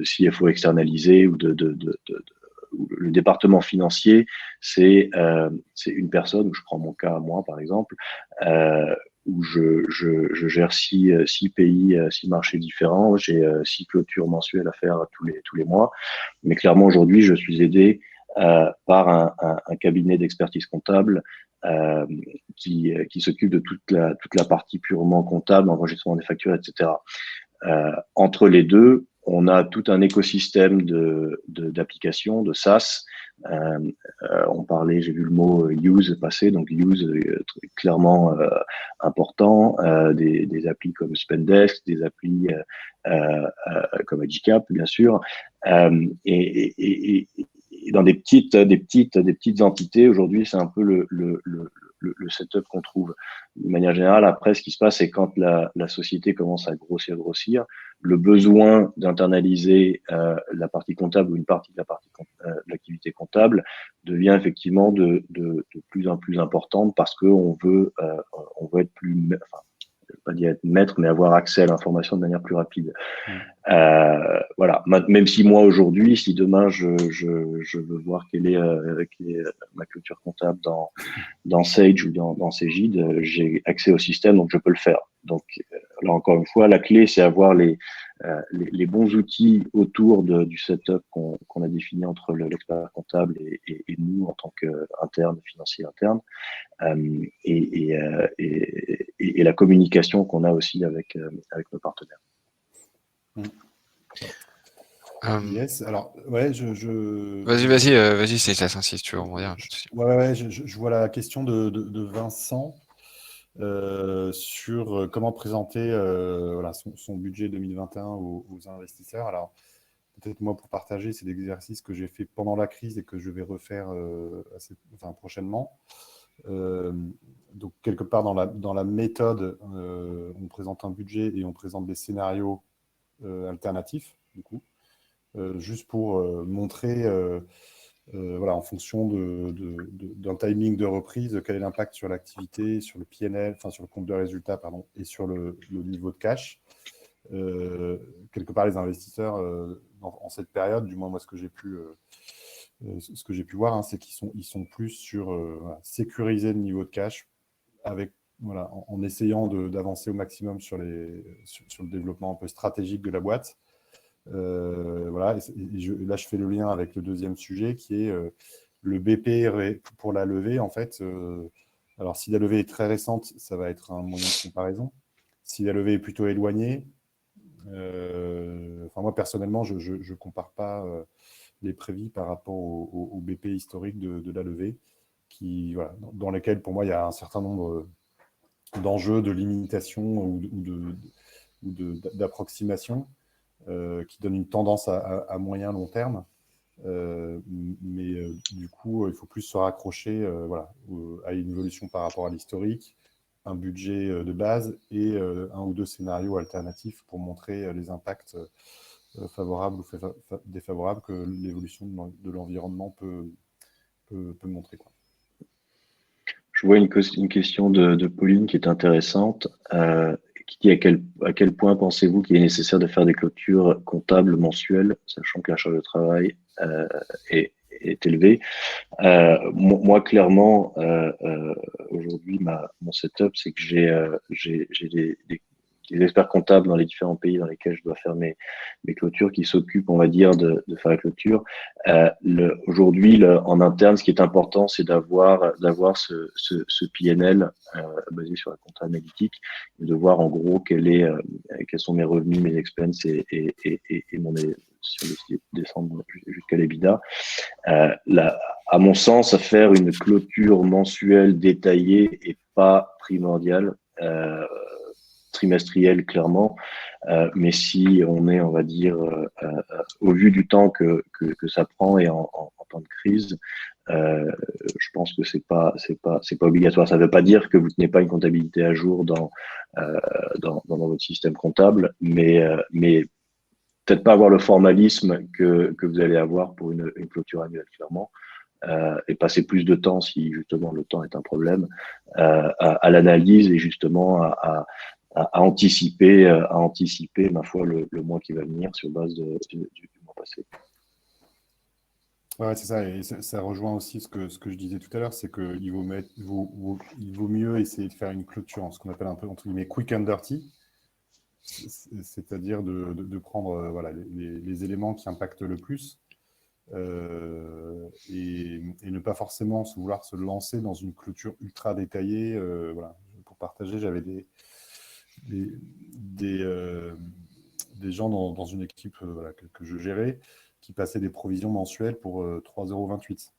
CFO externalisé ou le département financier, c'est une personne, je prends mon cas à moi par exemple, où je gère six pays, 6 marchés différents, j'ai 6 clôtures mensuelles à faire tous les mois, mais clairement aujourd'hui je suis aidé par un cabinet d'expertise comptable qui s'occupe de toute la partie purement comptable, enregistrement des factures, etc. Entre les deux, on a tout un écosystème d'applications, de SaaS. On parlait, j'ai vu le mot use passer, donc use clairement important, des applis comme Spendesk, des applis comme Agicap, bien sûr, et dans des petites entités. Aujourd'hui, c'est un peu le setup qu'on trouve. De manière générale, après, ce qui se passe, c'est quand la société commence à grossir, le besoin d'internaliser la partie comptable ou une partie de l'activité comptable devient effectivement de plus en plus importante parce qu'on veut être pas dire être maître, mais avoir accès à l'information de manière plus rapide. Voilà. Même si moi aujourd'hui, si demain je veux voir quelle est ma culture comptable dans Sage ou dans Cegid, j'ai accès au système, donc je peux le faire. Donc là encore une fois, la clé c'est avoir les bons outils autour du setup qu'on a défini entre l'expert comptable et nous en tant qu'interne, financier interne, et la communication qu'on a aussi avec nos partenaires. Yes, alors, ouais, Vas-y, c'est ça, si tu veux rebondir. Ouais, je vois la question de Vincent sur comment présenter voilà, son budget 2021 aux investisseurs. Alors, peut-être moi, pour partager, c'est l'exercice que j'ai fait pendant la crise et que je vais refaire prochainement. Donc, quelque part dans la méthode, on présente un budget et on présente des scénarios alternatifs, du coup. Juste pour montrer, voilà, en fonction d'un timing de reprise, quel est l'impact sur l'activité, sur le PNL, enfin sur le compte de résultat, pardon, et sur le niveau de cash. Quelque part, les investisseurs, en cette période, du moins moi, ce que j'ai pu voir, hein, c'est qu'ils sont plus sur voilà, sécuriser le niveau de cash avec, voilà, en essayant d'avancer au maximum sur le développement un peu stratégique de la boîte. Voilà, là je fais le lien avec le deuxième sujet qui est le BP pour la levée. En fait, alors si la levée est très récente, ça va être un moyen de comparaison. Si la levée est plutôt éloignée, moi personnellement, je ne compare pas les prévis par rapport au BP historique de la levée, voilà, dans lesquels pour moi il y a un certain nombre d'enjeux, de limitations ou d'approximations. Qui donne une tendance à moyen long terme. Du coup, il faut plus se raccrocher voilà, à une évolution par rapport à l'historique, un budget de base et un ou deux scénarios alternatifs pour montrer les impacts favorables ou défavorables que l'évolution de l'environnement peut montrer, quoi. Je vois une question de Pauline qui est intéressante, qui dit à quel point pensez-vous qu'il est nécessaire de faire des clôtures comptables mensuelles, sachant que la charge de travail est élevée. Moi, clairement, aujourd'hui, mon setup, c'est que j'ai des experts comptables dans les différents pays dans lesquels je dois faire mes clôtures qui s'occupent, on va dire, de faire la clôture. Aujourd'hui, en interne, ce qui est important, c'est d'avoir ce PNL basé sur la compta analytique, et de voir en gros quels sont mes revenus, mes expenses et si on décide de descendre jusqu'à l'EBITDA. À mon sens, faire une clôture mensuelle détaillée est pas primordial. Trimestrielle clairement, mais si on est, on va dire, au vu du temps que ça prend et en temps de crise, je pense que c'est pas obligatoire. Ça ne veut pas dire que vous tenez pas une comptabilité à jour dans votre système comptable, mais peut-être pas avoir le formalisme que vous allez avoir pour une clôture annuelle, clairement. Et passer plus de temps, si justement le temps est un problème, à l'analyse et justement à anticiper, ma foi, le mois qui va venir sur base du mois passé. Ouais, c'est ça, et ça rejoint aussi ce que je disais tout à l'heure, c'est qu'il vaut mieux essayer de faire une clôture, ce qu'on appelle un peu entre guillemets quick and dirty, c'est-à-dire de prendre voilà, les éléments qui impactent le plus et ne pas forcément vouloir se lancer dans une clôture ultra détaillée. Voilà. Pour partager, j'avais des gens dans une équipe voilà, que je gérais qui passaient des provisions mensuelles pour 3,28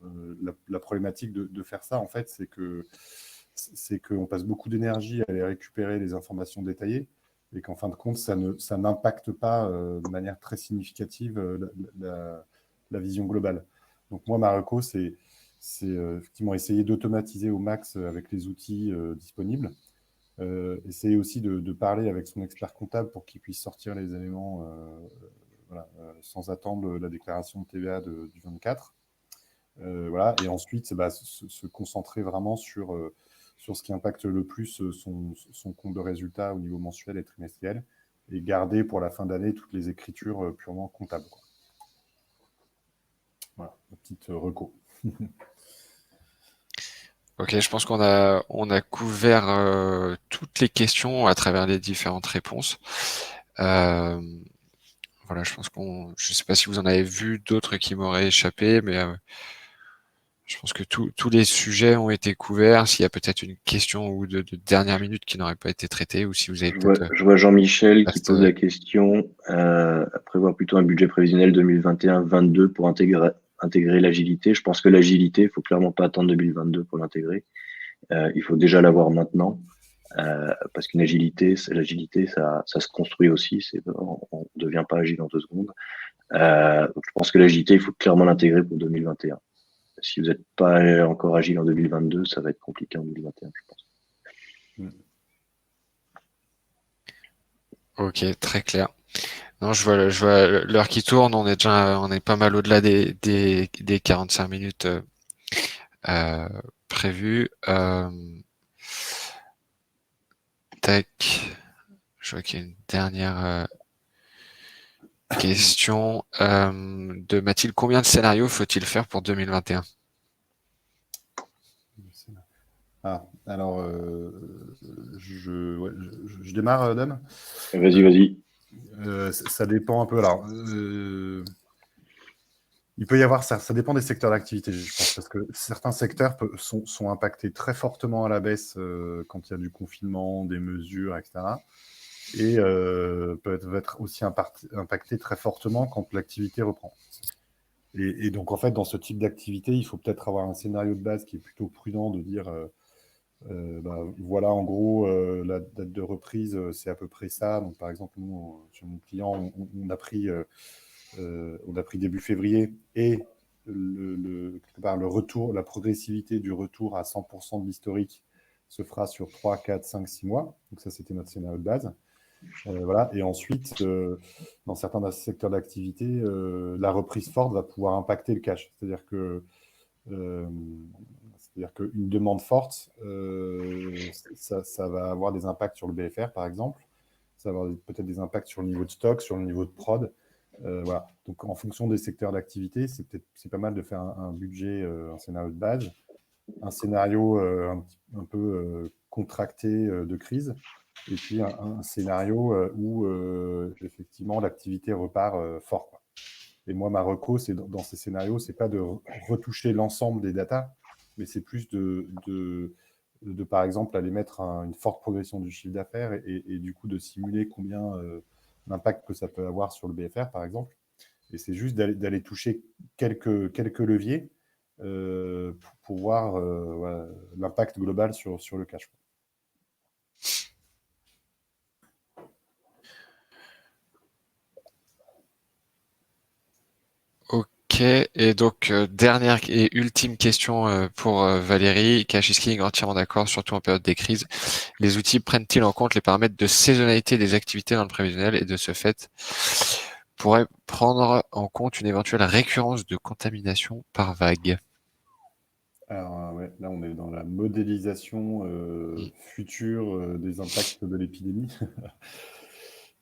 €. La problématique de faire ça, en fait, c'est qu'on passe beaucoup d'énergie à aller récupérer les informations détaillées et qu'en fin de compte, ça n'impacte pas de manière très significative la vision globale. Donc moi, ma reco, c'est effectivement essayer d'automatiser au max avec les outils disponibles. Essayer aussi de parler avec son expert comptable pour qu'il puisse sortir les éléments voilà, sans attendre la déclaration de TVA du 24. Voilà. Et ensuite, se concentrer vraiment sur sur ce qui impacte le plus son compte de résultat au niveau mensuel et trimestriel, et garder pour la fin d'année toutes les écritures purement comptables, quoi. Voilà, ma petite reco. Ok, je pense qu'on a couvert toutes les questions à travers les différentes réponses. Voilà, je sais pas si vous en avez vu d'autres qui m'auraient échappé, mais je pense que tous les sujets ont été couverts. S'il y a peut-être une question ou de dernière minute qui n'aurait pas été traitée, ou si vous avez peut-être Je vois Jean-Michel qui pose la question, prévoir plutôt un budget prévisionnel 2021-22 pour intégrer l'agilité. Je pense que l'agilité, il faut clairement pas attendre 2022 pour l'intégrer. Il faut déjà l'avoir maintenant, parce qu'une l'agilité, ça se construit aussi. On ne devient pas agile en 2 secondes. Donc je pense que l'agilité, il faut clairement l'intégrer pour 2021. Si vous n'êtes pas encore agile en 2022, ça va être compliqué en 2021, je pense. Ok, très clair. Non, je vois l'heure qui tourne. On est pas mal au-delà des 45 minutes prévues. Tac. Je vois qu'il y a une dernière question de Mathilde. Combien de scénarios faut-il faire pour 2021? Alors, je démarre, Dame. Vas-y. Ça dépend un peu. Alors, il peut y avoir ça dépend des secteurs d'activité, je pense, parce que certains secteurs sont impactés très fortement à la baisse quand il y a du confinement, des mesures, etc. Et peuvent être aussi impactés très fortement quand l'activité reprend. Et donc, en fait, dans ce type d'activité, il faut peut-être avoir un scénario de base qui est plutôt prudent, de dire voilà, en gros, la date de reprise, c'est à peu près ça. Donc, par exemple, nous, sur mon client, on a pris début février, et quelque part, le retour, la progressivité du retour à 100% de l'historique se fera sur 3, 4, 5, 6 mois. Donc ça, c'était notre scénario de base. Voilà. Et ensuite, dans certains secteurs d'activité, la reprise forte va pouvoir impacter le cash. C'est-à-dire qu'une demande forte, ça va avoir des impacts sur le BFR, par exemple. Ça va avoir peut-être des impacts sur le niveau de stock, sur le niveau de prod. Voilà. Donc, en fonction des secteurs d'activité, c'est pas mal de faire un budget, un scénario de base, un scénario un peu contracté de crise, et puis un scénario où effectivement l'activité repart fort, quoi. Et moi, ma reco, c'est dans ces scénarios, c'est pas de retoucher l'ensemble des datas, mais c'est plus de par exemple, aller mettre une forte progression du chiffre d'affaires, et du coup de simuler combien l'impact que ça peut avoir sur le BFR, par exemple. Et c'est juste d'aller toucher quelques leviers pour voir voilà, l'impact global sur le cash flow. Ok, et donc dernière et ultime question pour Valérie. Cash is king, entièrement d'accord, surtout en période des crises. Les outils prennent-ils en compte les paramètres de saisonnalité des activités dans le prévisionnel, et de ce fait pourraient prendre en compte une éventuelle récurrence de contamination par vague? Alors, ouais, là, on est dans la modélisation future des impacts de l'épidémie.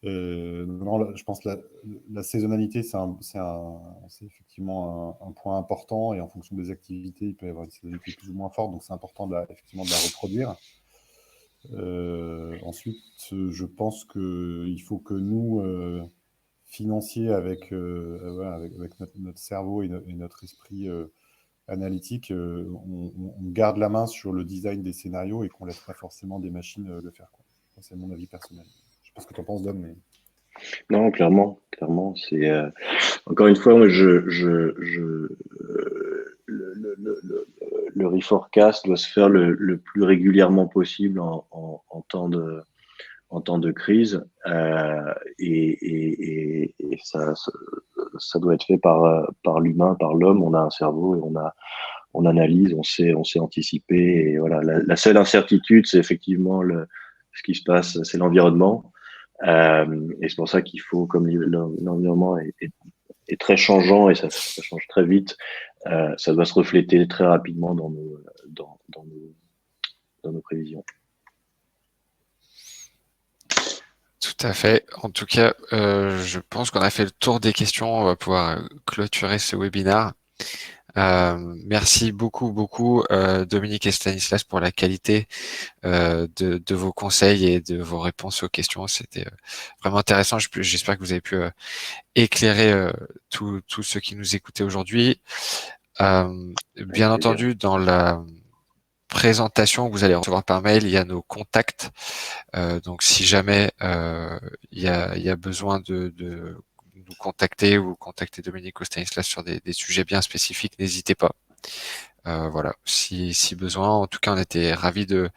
Non, là, je pense que la saisonnalité, c'est effectivement un point important, et en fonction des activités, il peut y avoir une saisonnalité plus ou moins forte, donc c'est important effectivement de la reproduire. Ensuite, je pense qu'il faut que nous, financiers, avec notre cerveau et notre esprit analytique, on garde la main sur le design des scénarios, et qu'on ne laisse pas forcément des machines le faire, quoi. C'est mon avis personnel. Je sais pas ce que tu en penses, Dom, mais... Non, clairement, c'est encore une fois, moi, le reforecast doit se faire le plus régulièrement possible en temps de crise, et ça doit être fait par l'humain, par l'homme. On a un cerveau, et on analyse, on sait anticiper, et voilà. La seule incertitude, c'est effectivement ce qui se passe, c'est l'environnement. Et c'est pour ça qu'il faut, comme l'environnement est très changeant, et ça change très vite, ça doit se refléter très rapidement dans nos prévisions. prévisions. Tout à fait. En tout cas, je pense qu'on a fait le tour des questions. On va pouvoir clôturer ce webinaire. Merci beaucoup, Dominique et Stanislas, pour la qualité de vos conseils et de vos réponses aux questions. C'était vraiment intéressant. J'espère que vous avez pu éclairer tous ceux qui nous écoutaient aujourd'hui. Bien entendu, dans la présentation que vous allez recevoir par mail, il y a nos contacts. Donc, si jamais il y a besoin de nous contacter ou contacter Dominique ou Stanislas sur des sujets bien spécifiques, n'hésitez pas. Voilà, si besoin. En tout cas, on était ravis de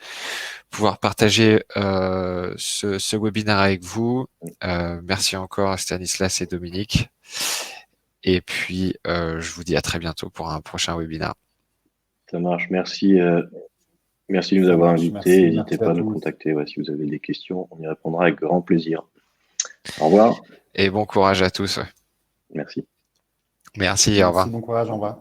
pouvoir partager ce webinaire avec vous. Merci encore à Stanislas et Dominique. Et puis, je vous dis à très bientôt pour un prochain webinaire. Ça marche. Merci. Merci de nous avoir invités. N'hésitez pas à nous contacter si vous avez des questions. On y répondra avec grand plaisir. Au revoir. Et bon courage à tous. Merci. Merci, au revoir. Bon courage, au revoir.